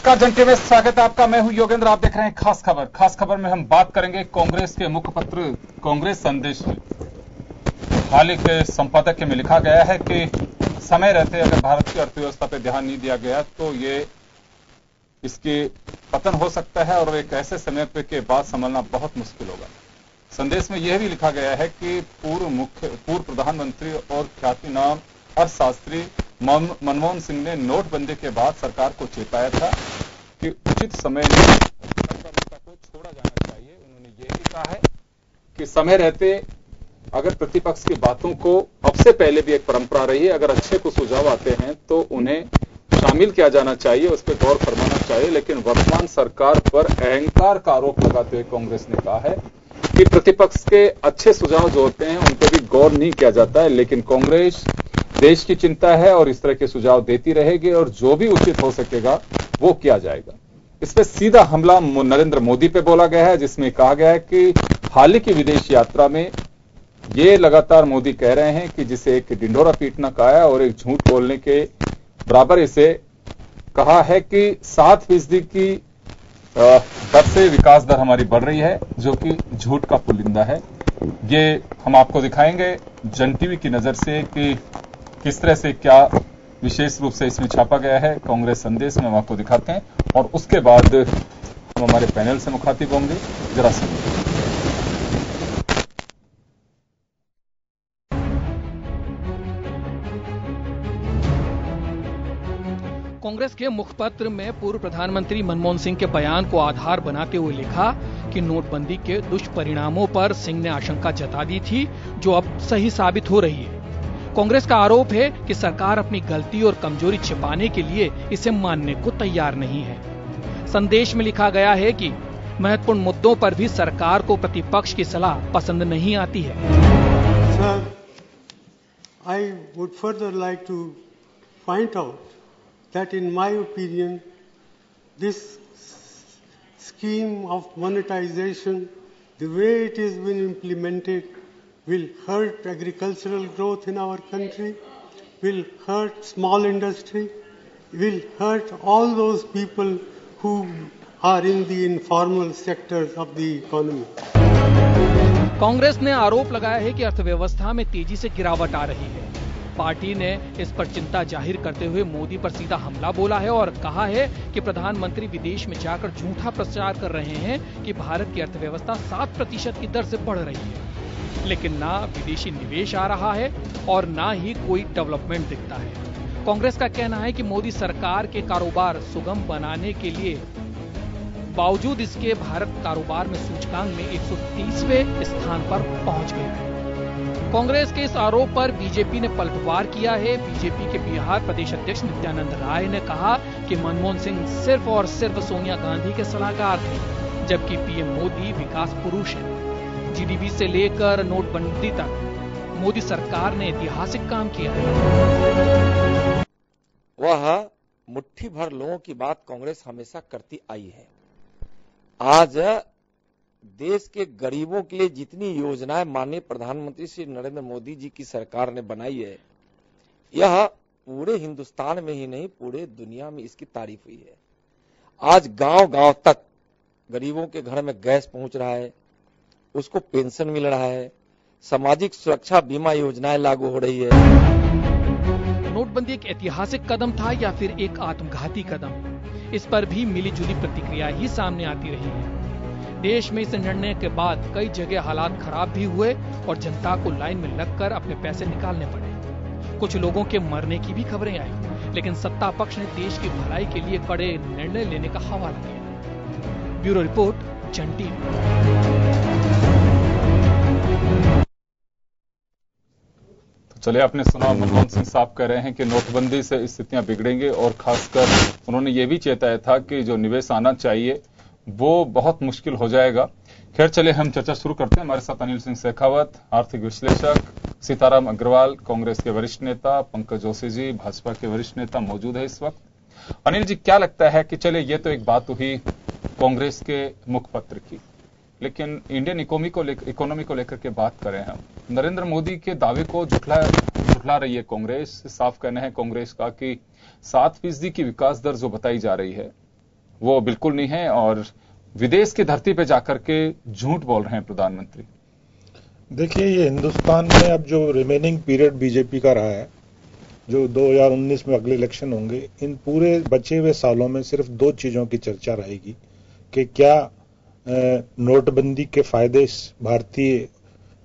नमस्कार जनता में स्वागत है आपका। मैं हूं योगेंद्र, आप देख रहे हैं खास खबर। खास खबर में हम बात करेंगे कांग्रेस के मुखपत्र कांग्रेस संदेश में। हाल ही के संपादक में लिखा गया है कि समय रहते अगर भारत की अर्थव्यवस्था पर ध्यान नहीं दिया गया तो ये इसके पतन हो सकता है और एक ऐसे समय पे के बाद संभलना बहुत मुश्किल होगा। संदेश में यह भी लिखा गया है कि पूर्व प्रधानमंत्री और ख्यातिनाम अर्थशास्त्री मनमोहन सिंह ने नोटबंदी के बाद सरकार को चेताया था कि उचित समय में अर्थव्यवस्था को छोड़ा जाना चाहिए। उन्होंने यह भी कहा है कि समय रहते अगर प्रतिपक्ष की बातों को, अब से पहले भी एक परंपरा रही है, अगर अच्छे को सुझाव आते हैं तो उन्हें शामिल किया जाना चाहिए, उस पर गौर फरमाना चाहिए। लेकिन वर्तमान सरकार पर अहंकार का आरोप लगाते हुए कांग्रेस ने कहा है कि प्रतिपक्ष के अच्छे सुझाव जो होते हैं उन पर भी गौर नहीं किया जाता है। लेकिन कांग्रेस देश की चिंता है और इस तरह के सुझाव देती रहेगी और जो भी उचित हो सकेगा वो किया जाएगा। इस पर सीधा हमला नरेंद्र मोदी पे बोला गया है, जिसमें कहा गया है कि हाल ही की विदेश यात्रा में ये लगातार मोदी कह रहे हैं कि जिसे एक ढिंढोरा पीटना कहा है और एक झूठ बोलने के बराबर इसे कहा है कि 7% की दर से विकास दर हमारी बढ़ रही है, जो कि झूठ का पुलिंदा है। ये हम आपको दिखाएंगे जन टीवी की नजर से कि किस तरह से क्या विशेष रूप से इसमें छापा गया है। कांग्रेस संदेश में हम आपको दिखाते हैं और उसके बाद हम हमारे पैनल से मुखातिब होंगे। जरा सुनिए। कांग्रेस के मुखपत्र में पूर्व प्रधानमंत्री मनमोहन सिंह के बयान को आधार बनाते हुए लिखा कि नोटबंदी के दुष्परिणामों पर सिंह ने आशंका जता दी थी, जो अब सही साबित हो रही है। कांग्रेस का आरोप है कि सरकार अपनी गलती और कमजोरी छिपाने के लिए इसे मानने को तैयार नहीं है। संदेश में लिखा गया है कि महत्वपूर्ण मुद्दों पर भी सरकार को प्रतिपक्ष की सलाह पसंद नहीं आती है। Sir, I would further like to point out that in my opinion, this scheme of monetization, the way it is being implemented, will hurt agricultural growth in our country, will hurt small industry, will hurt all those people who are in the informal sectors of the economy. Congress ने आरोप लगाया है कि अर्थव्यवस्था में तेजी से गिरावट आ रही है। पार्टी ने इस पर चिंता जाहिर करते हुए मोदी पर सीधा हमला बोला है और कहा है कि प्रधानमंत्री विदेश में जाकर झूठा प्रचार कर रहे हैं कि भारत की अर्थव्यवस्था 7% की दर से बढ़ रही है, लेकिन ना विदेशी निवेश आ रहा है और ना ही कोई डेवलपमेंट दिखता है। कांग्रेस का कहना है कि मोदी सरकार के कारोबार सुगम बनाने के लिए बावजूद इसके भारत कारोबार में सूचकांक में 130वें स्थान पर पहुंच गया है। कांग्रेस के इस आरोप पर बीजेपी ने पलटवार किया है। बीजेपी के बिहार प्रदेश अध्यक्ष नित्यानंद राय ने कहा कि मनमोहन सिंह सिर्फ और सिर्फ सोनिया गांधी के सलाहकार थे, जबकि पीएम मोदी विकास पुरुष है। जीडीपी से लेकर नोटबंदी तक मोदी सरकार ने ऐतिहासिक काम किया है। वह मुट्ठी भर लोगों की बात कांग्रेस हमेशा करती आई है। आज देश के गरीबों के लिए जितनी योजनाएं माननीय प्रधानमंत्री श्री नरेंद्र मोदी जी की सरकार ने बनाई है, यह पूरे हिंदुस्तान में ही नहीं पूरे दुनिया में इसकी तारीफ हुई है। आज गांव-गांव तक गरीबों के घर में गैस पहुंच रहा है, उसको पेंशन मिल रहा है, सामाजिक सुरक्षा बीमा योजनाएं लागू हो रही है। नोटबंदी एक ऐतिहासिक कदम था या फिर एक आत्मघाती कदम, इस पर भी मिलीजुली प्रतिक्रिया ही सामने आती रही है। देश में इस निर्णय के बाद कई जगह हालात खराब भी हुए और जनता को लाइन में लगकर अपने पैसे निकालने पड़े। कुछ लोगों के मरने की भी खबरें आई, लेकिन सत्ता पक्ष ने देश की भलाई के लिए कड़े निर्णय लेने का हवाला दिया। ब्यूरो रिपोर्ट, जन टीवी। चलिए, आपने सुना मनमोहन सिंह साहब कह रहे हैं कि नोटबंदी से स्थितियां बिगड़ेंगे और खासकर उन्होंने ये भी चेताया था कि जो निवेश आना चाहिए वो बहुत मुश्किल हो जाएगा। खैर, चलिए हम चर्चा शुरू करते हैं। हमारे साथ अनिल सिंह शेखावत, आर्थिक विश्लेषक, सीताराम अग्रवाल, कांग्रेस के वरिष्ठ नेता, पंकज जोशी जी, भाजपा के वरिष्ठ नेता मौजूद है इस वक्त। अनिल जी, क्या लगता है कि चलिए ये तो एक बात हुई कांग्रेस के मुखपत्र की, लेकिन इंडियन इकोनॉमी को लेकर के बात करें हम, नरेंद्र मोदी के दावे को झुठला रही है कांग्रेस। साफ कहना है कांग्रेस का कि 7% की विकास दर जो बताई जा रही है वो बिल्कुल नहीं है और विदेश की धरती पे जाकर के झूठ बोल रहे हैं प्रधानमंत्री। देखिए, ये हिंदुस्तान में अब जो रिमेनिंग पीरियड बीजेपी का रहा है, जो 2019 में अगले इलेक्शन होंगे, इन पूरे बचे हुए सालों में सिर्फ दो चीजों की चर्चा रहेगी कि क्या नोटबंदी के फायदे भारतीय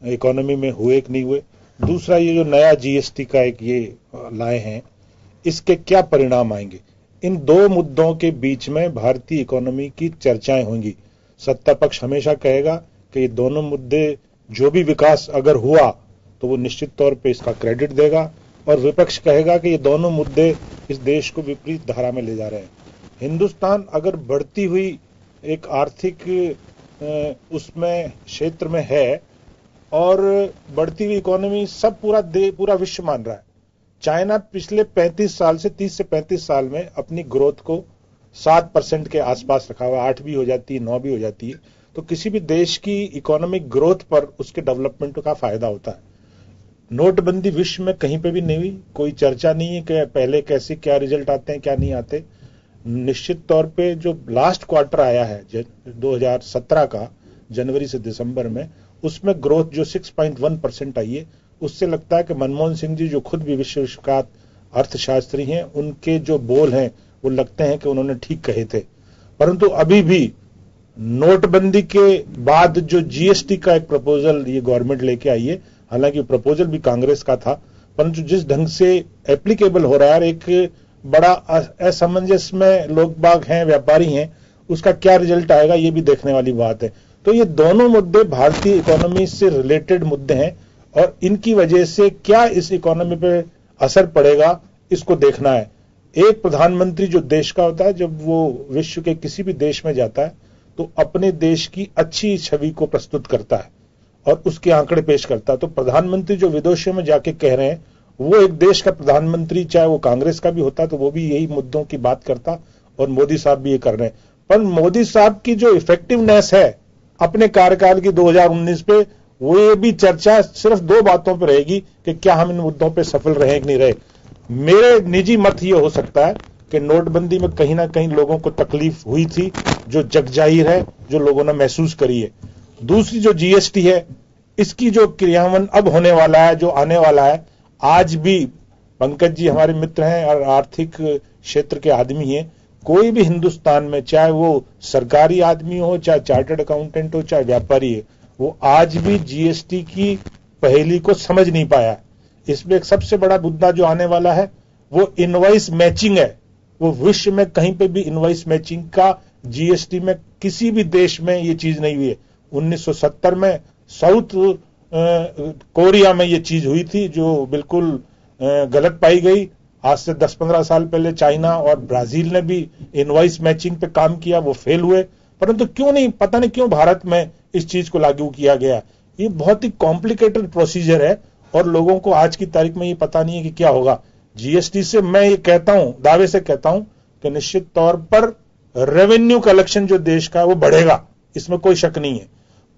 इकोनॉमी में हुए कि नहीं हुए, दूसरा ये जो नया जीएसटी का एक ये लाए हैं, इसके क्या परिणाम आएंगे। इन दो मुद्दों के बीच में भारतीय इकोनॉमी की चर्चाएं होंगी। सत्ता पक्ष हमेशा कहेगा कि ये दोनों मुद्दे, जो भी विकास अगर हुआ तो वो निश्चित तौर पे इसका क्रेडिट देगा, और विपक्ष कहेगा कि ये दोनों मुद्दे इस देश को विपरीत धारा में ले जा रहे हैं। हिंदुस्तान अगर बढ़ती हुई एक आर्थिक उसमें क्षेत्र में है और बढ़ती हुई इकोनॉमी सब पूरा विश्व मान रहा है। चाइना पिछले 35 साल से 30 से 35 साल में अपनी ग्रोथ को 7% के आसपास रखा हुआ, 8 भी हो जाती है, 9 भी हो जाती है। तो किसी भी देश की इकोनॉमिक ग्रोथ पर उसके डेवलपमेंट का फायदा होता है। नोटबंदी विश्व में कहीं पे भी नहीं हुई, कोई चर्चा नहीं है कि पहले कैसे क्या रिजल्ट आते हैं क्या नहीं आते। निश्चित तौर पे जो लास्ट क्वार्टर आया है 2017 का, जनवरी से दिसंबर में, उसमें ग्रोथ जो 6.1% आई है, उससे लगता है कि मनमोहन सिंह जी, जो खुद भी विश्व विख्यात अर्थशास्त्री हैं, उनके जो बोल हैं वो लगते हैं कि उन्होंने ठीक कहे थे। परंतु अभी भी नोटबंदी के बाद जो जीएसटी का एक प्रपोजल ये गवर्नमेंट लेके आई है, हालांकि प्रपोजल भी कांग्रेस का था, परंतु जिस ढंग से एप्लीकेबल हो रहा है, एक बड़ा असमंजस में लोग बाग हैं, व्यापारी हैं, उसका क्या रिजल्ट आएगा ये भी देखने वाली बात है। तो ये दोनों मुद्दे भारतीय इकोनॉमी से रिलेटेड मुद्दे हैं और इनकी वजह से क्या इस इकोनॉमी पे असर पड़ेगा, इसको देखना है। एक प्रधानमंत्री जो देश का होता है, जब वो विश्व के किसी भी देश में जाता है तो अपने देश की अच्छी छवि को प्रस्तुत करता है और उसके आंकड़े पेश करता है। तो प्रधानमंत्री जो विदेशों में जाके कह रहे हैं, वो एक देश का प्रधानमंत्री, चाहे वो कांग्रेस का भी होता तो वो भी यही मुद्दों की बात करता, और मोदी साहब भी ये कर रहे हैं। पर मोदी साहब की जो इफेक्टिवनेस है अपने कार्यकाल की 2019 पे, वो ये भी चर्चा सिर्फ दो बातों पर रहेगी कि क्या हम इन मुद्दों पे सफल रहे कि नहीं रहे। मेरे निजी मत ये हो सकता है कि नोटबंदी में कहीं ना कहीं लोगों को तकलीफ हुई थी, जो जगजाहिर है, जो लोगों ने महसूस करी है। दूसरी जो जीएसटी है, इसकी जो क्रियान्वयन अब होने वाला है, जो आने वाला है, आज भी पंकज जी हमारे मित्र हैं और आर्थिक क्षेत्र के आदमी हैं। कोई भी हिंदुस्तान में, चाहे वो सरकारी आदमी हो, चाहे चार्टर्ड अकाउंटेंट हो, चाहे व्यापारी है, वो आज भी जीएसटी की पहेली को समझ नहीं पाया। इसमें एक सबसे बड़ा मुद्दा जो आने वाला है वो इनवॉइस मैचिंग है। वो विश्व में कहीं पे भी इनवॉइस मैचिंग का जीएसटी में किसी भी देश में ये चीज नहीं हुई है। 1970 में साउथ कोरिया में ये चीज हुई थी, जो बिल्कुल गलत पाई गई। आज से 10-15 साल पहले चाइना और ब्राजील ने भी इनवॉइस मैचिंग पे काम किया, वो फेल हुए। परंतु क्यों नहीं, पता नहीं क्यों भारत में इस चीज को लागू किया गया। ये बहुत ही कॉम्प्लिकेटेड प्रोसीजर है और लोगों को आज की तारीख में ये पता नहीं है कि क्या होगा। जीएसटी से मैं ये कहता हूं, दावे से कहता हूं कि निश्चित तौर पर रेवेन्यू कलेक्शन जो देश का है वो बढ़ेगा, इसमें कोई शक नहीं है।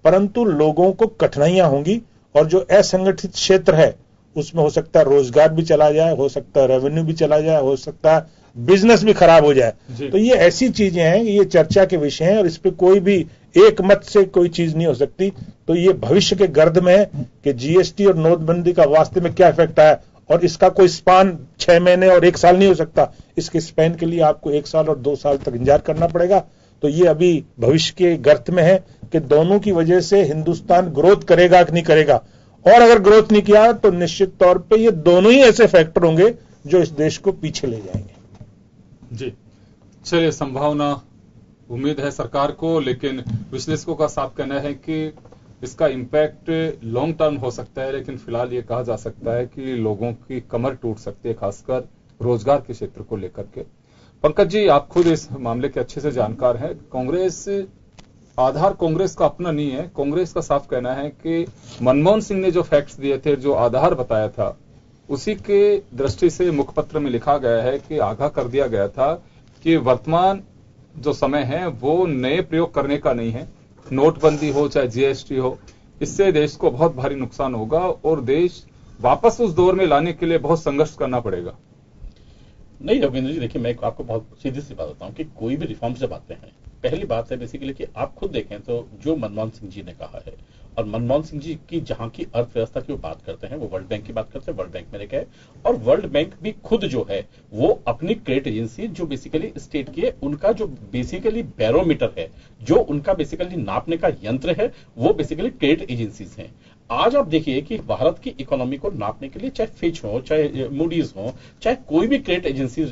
परंतु लोगों को कठिनाइयां होंगी और जो असंगठित क्षेत्र है उसमें हो सकता है रोजगार भी चला जाए, हो सकता है रेवेन्यू भी चला जाए, हो सकता है बिजनेस भी खराब हो जाए। तो ये ऐसी चीजें हैं, ये चर्चा के विषय हैं और इस पे कोई भी एक मत से कोई चीज नहीं हो सकती। तो ये भविष्य के गर्द में है कि जीएसटी और नोटबंदी का वास्तव में क्या इफेक्ट आया, और इसका कोई स्पान 6 महीने और 1 साल नहीं हो सकता। इसके स्पैन के लिए आपको 1 साल और 2 साल तक इंतजार करना पड़ेगा। तो ये अभी भविष्य के गर्त में है कि दोनों की वजह से हिंदुस्तान ग्रोथ करेगा कि नहीं करेगा, और अगर ग्रोथ नहीं किया तो निश्चित तौर पे ये दोनों ही ऐसे फैक्टर होंगे जो इस देश को पीछे ले जाएंगे। जी चलिए, संभावना उम्मीद है सरकार को, लेकिन विश्लेषकों का साफ कहना है कि इसका इम्पैक्ट लॉन्ग टर्म हो सकता है, लेकिन फिलहाल ये कहा जा सकता है कि लोगों की कमर टूट सकती है, खासकर रोजगार के क्षेत्र को लेकर के। पंकज जी, आप खुद इस मामले के अच्छे से जानकार हैं। कांग्रेस, आधार कांग्रेस का अपना नहीं है। कांग्रेस का साफ कहना है कि मनमोहन सिंह ने जो फैक्ट्स दिए थे, जो आधार बताया था, उसी के दृष्टि से मुखपत्र में लिखा गया है कि आगाह कर दिया गया था कि वर्तमान जो समय है वो नए प्रयोग करने का नहीं है। नोटबंदी हो चाहे जीएसटी हो, इससे देश को बहुत भारी नुकसान होगा और देश वापस उस दौर में लाने के लिए बहुत संघर्ष करना पड़ेगा। नहीं रविंद्र जी, देखिए मैं आपको बहुत सीधी सी बात बताऊं कि कोई भी रिफॉर्म जब आते हैं, पहली बात है बेसिकली कि आप खुद देखें तो जो मनमोहन सिंह जी ने कहा है, और मनमोहन सिंह जी की जहां की अर्थव्यवस्था की वो बात करते हैं, वो वर्ल्ड बैंक की बात करते हैं, वर्ल्ड बैंक में रखे, और वर्ल्ड बैंक भी खुद जो है वो अपनी क्रेडिट एजेंसी जो बेसिकली स्टेट की है, उनका जो बेसिकली बैरोमीटर है, जो उनका बेसिकली नापने का यंत्र है, वो बेसिकली क्रेडिट एजेंसीज हैं। आज आप देखिए कि भारत की इकोनॉमी को नापने के लिए चाहे फिच हो, चाहे मूडीज हो, चाहे कोई भी क्रेडिट एजेंसी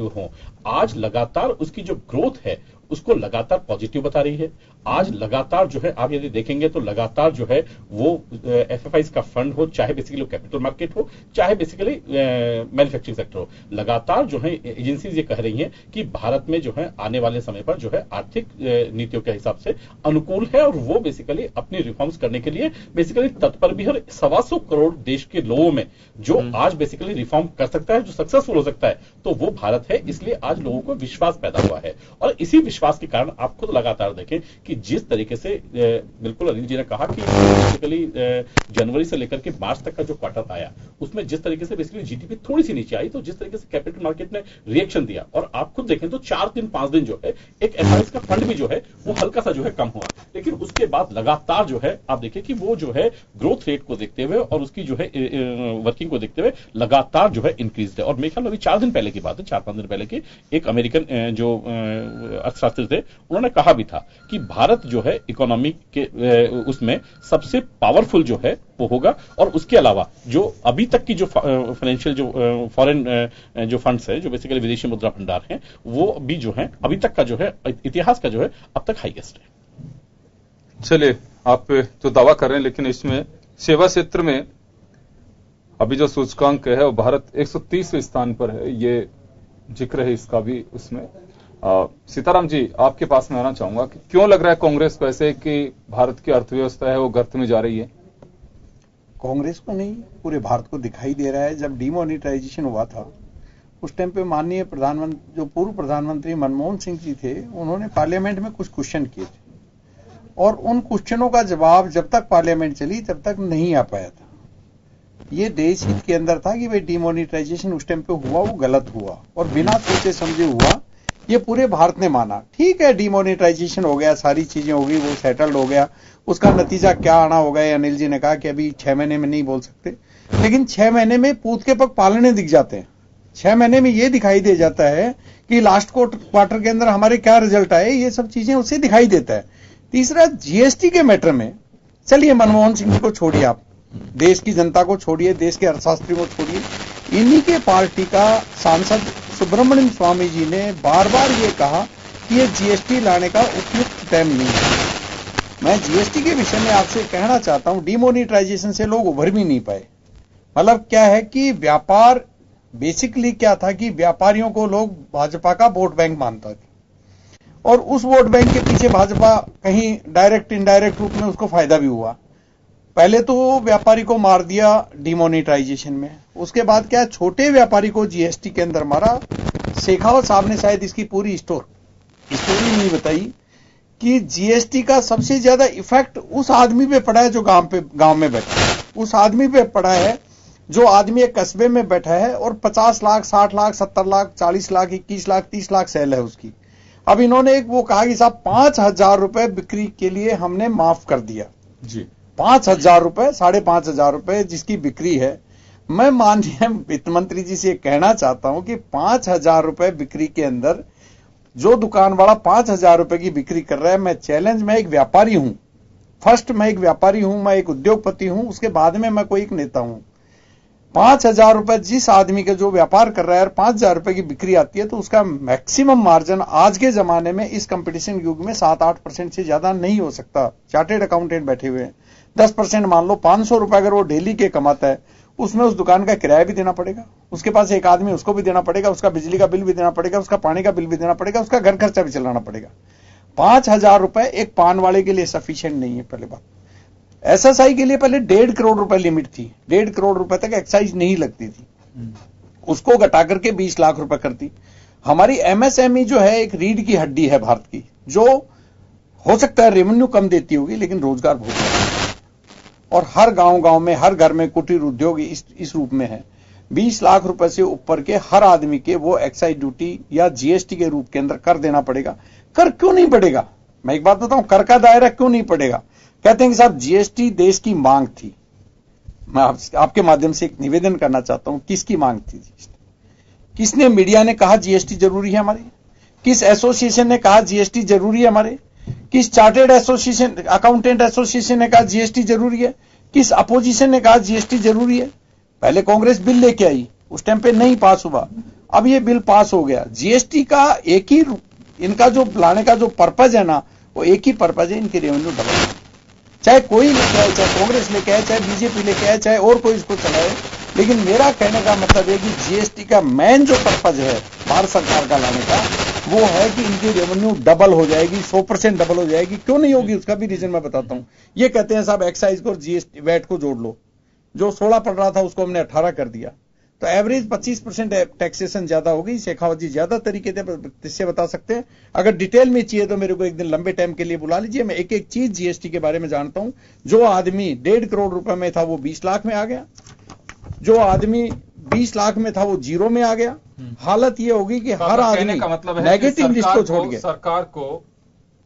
हो, आज लगातार उसकी जो ग्रोथ है उसको लगातार पॉजिटिव बता रही है। आज लगातार जो है आप यदि देखेंगे तो लगातार जो है वो एफएफआईज का फंड हो, चाहे बेसिकली कैपिटल मार्केट हो, चाहे बेसिकली मैन्युफैक्चरिंग सेक्टर हो, लगातार जो है एजेंसीज ये कह रही हैं कि भारत में जो है आने वाले समय पर जो है आर्थिक नीतियों के हिसाब से अनुकूल है, और वो बेसिकली अपनी रिफॉर्म्स करने के लिए बेसिकली तत्पर भी है। 125 करोड़ देश के लोगों में जो आज बेसिकली रिफॉर्म कर सकता है, जो सक्सेसफुल हो सकता है, तो वो भारत है। इसलिए आज लोगों को विश्वास पैदा हुआ है, और इसी विश्वास के कारण आप खुद लगातार देखें कि जिस तरीके से बिल्कुल अनिल जी ने कहा कि बेसिकली जनवरी से लेकर के मार्च तक का जो क्वार्टर आया, उसमें जिस तरीके से बेसिकली जीडीपी थोड़ी सी नीचे आई, तो जिस तरीके से कैपिटल मार्केट ने रिएक्शन दिया, और आप खुद देखें तो 4 दिन 5 दिन जो है एक एफआईएस का फंड भी जो है वो हल्का सा जो है कम हुआ, लेकिन उसके बाद लगातार जो है आप देखिए कि वो जो है ग्रोथ रेट को देखते हुए और उसकी जो है वर्किंग को देखते हुए लगातार जो है इंक्रीज है। और मेरे ख्याल अभी 4 दिन पहले की बात है, 4-5 दिन पहले की, एक अमेरिकन जो अर्थशास्त्री थे उन्होंने कहा भी था कि भारत जो है इकोनॉमी के उसमें सबसे पावरफुल जो है वो होगा, और उसके अलावा जो अभी तक की जो फाइनेंशियल जो फॉरेन जो फंड्स है, जो बेसिकली विदेशी मुद्रा भंडार हैं, वो भी जो है अभी तक का जो है इतिहास का जो है अब तक हाईएस्ट है। चलिए, आप तो दावा कर रहे हैं, लेकिन इसमें सेवा क्षेत्र में अभी जो सूचकांक है वो भारत 130वें स्थान पर है, ये जिक्र है इसका भी उसमें। सीताराम जी, आपके पास में आना चाहूंगा कि क्यों लग रहा है कांग्रेस को ऐसे कि भारत की अर्थव्यवस्था है वो गर्त में जा रही है? कांग्रेस को नहीं, पूरे भारत को दिखाई दे रहा है। जब डिमोनेटाइजेशन हुआ था उस टाइम पे माननीय प्रधानमंत्री, जो पूर्व प्रधानमंत्री मनमोहन सिंह जी थे, उन्होंने पार्लियामेंट में कुछ क्वेश्चन किए थे, और उन क्वेश्चनों का जवाब जब तक पार्लियामेंट चली तब तक नहीं आ पाया था। ये देश हित के अंदर था कि भाई डिमोनेटाइजेशन उस टाइम पे हुआ, वो गलत हुआ और बिना सोचे समझे हुआ, ये पूरे भारत ने माना। ठीक है, डिमोनेटाइजेशन हो गया, सारी चीजें हो गई, वो सेटल्ड हो गया, उसका नतीजा क्या आना होगा अनिल जी ने कहा कि अभी 6 महीने में नहीं बोल सकते, लेकिन 6 महीने में पूत के पग पालने दिख जाते हैं। 6 महीने में ये दिखाई दे जाता है कि लास्ट क्वार्टर के अंदर हमारे क्या रिजल्ट आए, ये सब चीजें उससे दिखाई देता है। तीसरा, जीएसटी के मैटर में, चलिए मनमोहन सिंह जी को छोड़िए, आप देश की जनता को छोड़िए, देश के अर्थशास्त्री को छोड़िए, इन्हीं के पार्टी का सांसद सुब्रमण्यम स्वामी जी ने बार बार ये कहा कि ये जीएसटी लाने का उपयुक्त टाइम नहीं है। मैं जीएसटी के विषय में आपसे कहना चाहता हूं, डिमोनेटाइजेशन से लोग उभर भी नहीं पाए। मतलब क्या है कि व्यापार बेसिकली क्या था कि व्यापारियों को लोग भाजपा का वोट बैंक मानता था, और उस वोट बैंक के पीछे भाजपा कहीं डायरेक्ट इनडायरेक्ट रूप में उसको फायदा भी हुआ। पहले तो व्यापारी को मार दिया डिमोनेटाइजेशन में, उसके बाद क्या, छोटे व्यापारी को जीएसटी के अंदर मारा। शेखावत साहब ने शायद इसकी पूरी स्टोरी नहीं बताई कि जीएसटी का सबसे ज्यादा इफेक्ट उस आदमी पे पड़ा है जो गांव में बैठा है, उस आदमी पे पड़ा है जो आदमी एक कस्बे में बैठा है और 50 लाख, 60 लाख, 70 लाख, 40 लाख, 21 लाख, 30 लाख सेल है उसकी। अब इन्होंने एक वो कहा कि साहब 5,000 रुपए बिक्री के लिए हमने माफ कर दिया जी, 5,000 रुपए, 5,500 रुपए जिसकी बिक्री है। मैं माननीय वित्त मंत्री जी से कहना चाहता हूं कि 5,000 रुपए बिक्री के अंदर जो दुकान वाला 5,000 रुपए की बिक्री कर रहा है, मैं चैलेंज, मैं एक व्यापारी हूं, फर्स्ट मैं एक व्यापारी हूं, मैं एक उद्योगपति हूं, उसके बाद में मैं कोई एक नेता हूं। 5,000 रुपए जिस आदमी का जो व्यापार कर रहा है, 5,000 रुपए की बिक्री आती है, तो उसका मैक्सिमम मार्जिन आज के जमाने में इस कंपटीशन युग में 7-8% से ज्यादा नहीं हो सकता। चार्टेड अकाउंटेंट बैठे हुए हैं, 10% मान लो, 500 रुपए अगर वो डेली के कमाता है, उसमें उस दुकान का किराया भी देना पड़ेगा, उसके पास एक आदमी उसको भी देना पड़ेगा, उसका बिजली का बिल भी देना पड़ेगा, उसका पानी का बिल भी देना पड़ेगा, उसका घर खर्चा भी चलाना पड़ेगा। 5,000 रुपए एक पान वाले के लिए सफिशिएंट नहीं है। पहले बात, एसएसआई के लिए पहले 1.5 करोड़ रुपए लिमिट थी, 1.5 करोड़ रुपए तक एक्साइज नहीं लगती थी, उसको घटा करके 20 लाख रुपए करती। हमारी एमएसएमई जो है एक रीढ़ की हड्डी है भारत की, जो हो सकता है रेवेन्यू कम देती होगी लेकिन रोजगार बहुत है, और हर गांव में, हर घर में कुटीर उद्योग इस रूप में है। 20 लाख रुपए से ऊपर के हर आदमी के वो एक्साइज ड्यूटी या जीएसटी के रूप के अंदर कर देना पड़ेगा। कर क्यों नहीं पड़ेगा? मैं एक बात बताऊं, कर का दायरा क्यों नहीं पड़ेगा? कहते हैं कि साहब जीएसटी देश की मांग थी। मैं आपके माध्यम से एक निवेदन करना चाहता हूं, किसकी मांग थी जीएसटी? किसने? मीडिया ने कहा जीएसटी जरूरी है हमारे? किस एसोसिएशन ने कहा जीएसटी जरूरी है हमारे? किस चार्टेड एसोसिएशन, अकाउंटेंट एसोसिएशन ने कहा जीएसटी जरूरी है? किस अपोजिशन ने कहा जीएसटी जरूरी है? पहले कांग्रेस बिल लेके आई, उस टाइम पे नहीं पास हुआ, अब ये बिल पास हो गया। जीएसटी का एक ही, इनका जो लाने का जो पर्पज है ना, वो एक ही पर्पज है, इनकी रेवेन्यू डबल। चाहे कोई लेके आए, चाहे कांग्रेस लेके आए, चाहे बीजेपी लेके आए, चाहे और कोई इसको चलाए, लेकिन मेरा कहने का मतलब है कि जीएसटी का मेन जो पर्पज है भारत सरकार का लाने का, वो है कि इनकी रेवेन्यू डबल हो जाएगी, 100% डबल हो जाएगी। क्यों नहीं होगी उसका भी रीजन मैं बताता हूं। ये कहते हैं साहब एक्साइज को और जीएसटी वैट को जोड़ लो, जो 16 पड़ रहा था उसको हमने 18 कर दिया, तो एवरेज 25% टैक्सेशन ज्यादा होगी। शेखावत जी ज्यादा तरीके से बता सकते हैं। अगर डिटेल में चाहिए तो मेरे को एक दिन लंबे टाइम के लिए बुला लीजिए, मैं एक एक चीज जीएसटी के बारे में जानता हूं। जो आदमी 1.5 करोड़ रुपए में था वो 20 लाख में आ गया, जो आदमी 20 लाख में था वो 0 में आ गया। हालत ये होगी कि हर आदमी का मतलब है नेगेटिव लिस्ट को छोड़ के सरकार को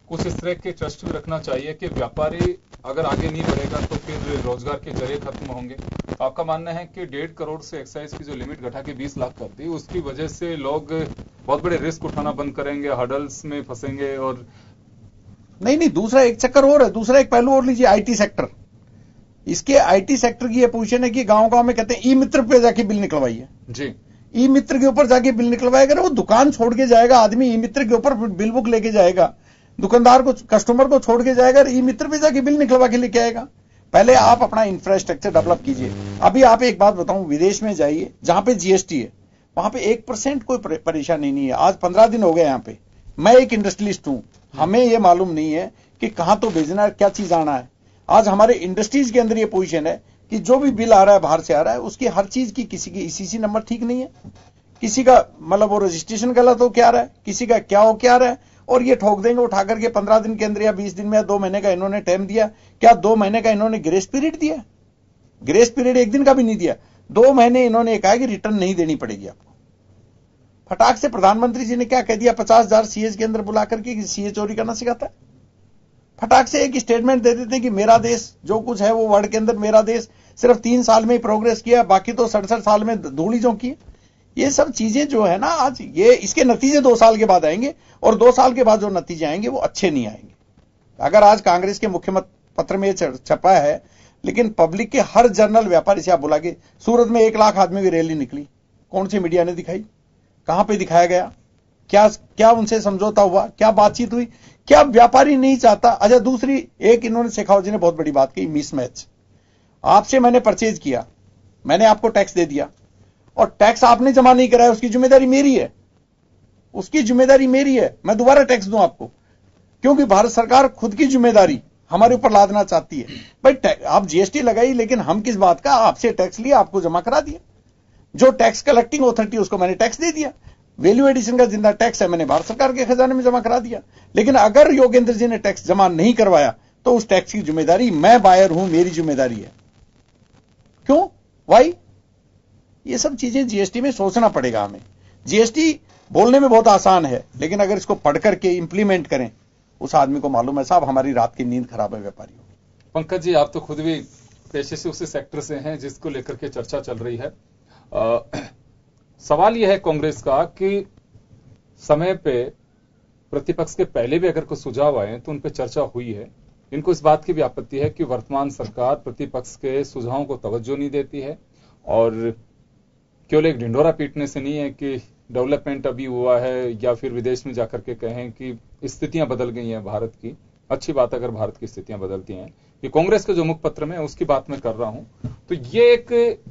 कुछ इस तरह के ट्रस्ट भी रखना चाहिए कि व्यापारी अगर आगे नहीं बढ़ेगा तो फिर रोजगार के जरिए खत्म होंगे। तो आपका मानना है कि 1.5 करोड़ से एक्साइज की जो लिमिट घटा के 20 लाख कर दी, उसकी वजह से लोग बहुत बड़े रिस्क उठाना बंद करेंगे, हर्डल्स में फंसेंगे? और नहीं, दूसरा एक चक्कर और है, दूसरा एक पहलू और लीजिए, आईटी सेक्टर। इसके आईटी सेक्टर की ये पोजीशन है कि गांव-गांव में कहते हैं ई मित्र पे जाके बिल निकलवाइए जी। ई मित्र के ऊपर जाके बिल निकलवाएगा, वो दुकान छोड़ के जाएगा आदमी, ई मित्र के ऊपर बिल बुक लेके जाएगा, दुकानदार को, कस्टमर को छोड़ के जाएगा, ई मित्र पे जाके बिल निकलवा के लेके आएगा। पहले आप अपना इंफ्रास्ट्रक्चर डेवलप कीजिए। अभी आप एक बात बताऊं, विदेश में जाइए जहां पे जीएसटी है, वहां पे 1% कोई परेशानी नहीं है। आज 15 दिन हो गए यहां पे, मैं एक इंडस्ट्रियलिस्ट हूं, हमें यह मालूम नहीं है कि कहां तो भेजना है, क्या चीज आना है। आज हमारे इंडस्ट्रीज के अंदर ये पोजीशन है कि जो भी बिल आ रहा है बाहर से आ रहा है, उसकी हर चीज की, किसी की ईसीसी नंबर ठीक नहीं है, किसी का मतलब वो रजिस्ट्रेशन गलत हो क्या आ रहा है, किसी का क्या हो क्या आ रहा है, और ये ठोक देंगे उठा करके 15 दिन के अंदर या 20 दिन में या 2 महीने का इन्होंने टाइम दिया। क्या 2 महीने का इन्होंने ग्रेस पीरियड दिया? ग्रेस पीरियड एक दिन का भी नहीं दिया। 2 महीने इन्होंने कहा कि रिटर्न नहीं देनी पड़ेगी आपको। फटाक से प्रधानमंत्री जी ने क्या कह दिया, 50,000 सीएच के अंदर बुला करके सीए चोरी करना सिखाता है। फटाक से एक स्टेटमेंट दे देते हैं कि मेरा देश जो कुछ है वो वर्ल्ड के अंदर, मेरा देश सिर्फ 3 साल में ही प्रोग्रेस किया, बाकी तो 67 साल में धूली झोंकी। ये सब चीजें जो है ना, आज ये इसके नतीजे 2 साल के बाद आएंगे, और 2 साल के बाद जो नतीजे आएंगे वो अच्छे नहीं आएंगे। अगर आज कांग्रेस के मुख्य पत्र में छपा है, लेकिन पब्लिक के हर जर्नल व्यापारी से आप बुला के, सूरत में 1 लाख आदमी की रैली निकली, कौन सी मीडिया ने दिखाई? कहां पे दिखाया गया? क्या उनसे समझौता हुआ? क्या बातचीत हुई? क्या व्यापारी नहीं चाहता? अच्छा, दूसरी एक इन्होंने, शेखावत जी ने बहुत बड़ी बात की, मिसमैच। आपसे मैंने परचेज किया, मैंने आपको टैक्स दे दिया, और टैक्स आपने जमा नहीं कराया, उसकी जिम्मेदारी मेरी है, उसकी जिम्मेदारी मेरी है, मैं दोबारा टैक्स दूं आपको, क्योंकि भारत सरकार खुद की जिम्मेदारी हमारे ऊपर लादना चाहती है। भाई आप जीएसटी लगाई, लेकिन हम किस बात का? आपसे टैक्स लिया, आपको जमा करा दिया। जो टैक्स कलेक्टिंग अथॉरिटी उसको मैंने टैक्स दे दिया, वैल्यू एडिशन का जिंदा टैक्स है, मैंने भारत सरकार के खजाने में जमा करा दिया। लेकिन अगर योगेंद्र जी ने टैक्स जमा नहीं करवाया तो उस टैक्स की जिम्मेदारी, मैं बायर हूं, मेरी जिम्मेदारी है। क्यों? वाई? ये सब चीजें जीएसटी में सोचना पड़ेगा हमें। जीएसटी बोलने में बहुत आसान है, लेकिन अगर इसको पढ़ करके इंप्लीमेंट करें, उस आदमी को मालूम है साहब हमारी रात की नींद खराब है व्यापारियों। पंकज जी, आप तो खुद भी पेशे से उसी सेक्टर से हैं जिसको लेकर के चर्चा चल रही है। सवाल यह है कांग्रेस का कि समय पे प्रतिपक्ष के पहले भी अगर कोई सुझाव आए तो उन पर चर्चा हुई है। इनको इस बात की भी आपत्ति है कि वर्तमान सरकार प्रतिपक्ष के सुझावों को तवज्जो नहीं देती है, और केवल एक ढिंढोरा पीटने से नहीं है कि डेवलपमेंट अभी हुआ है, या फिर विदेश में जाकर के कहें कि स्थितियां बदल गई हैं भारत की। अच्छी बात अगर भारत की स्थितियां बदलती हैं, ये कांग्रेस के जो मुखपत्र में है उसकी बात मैं कर रहा हूं। तो ये एक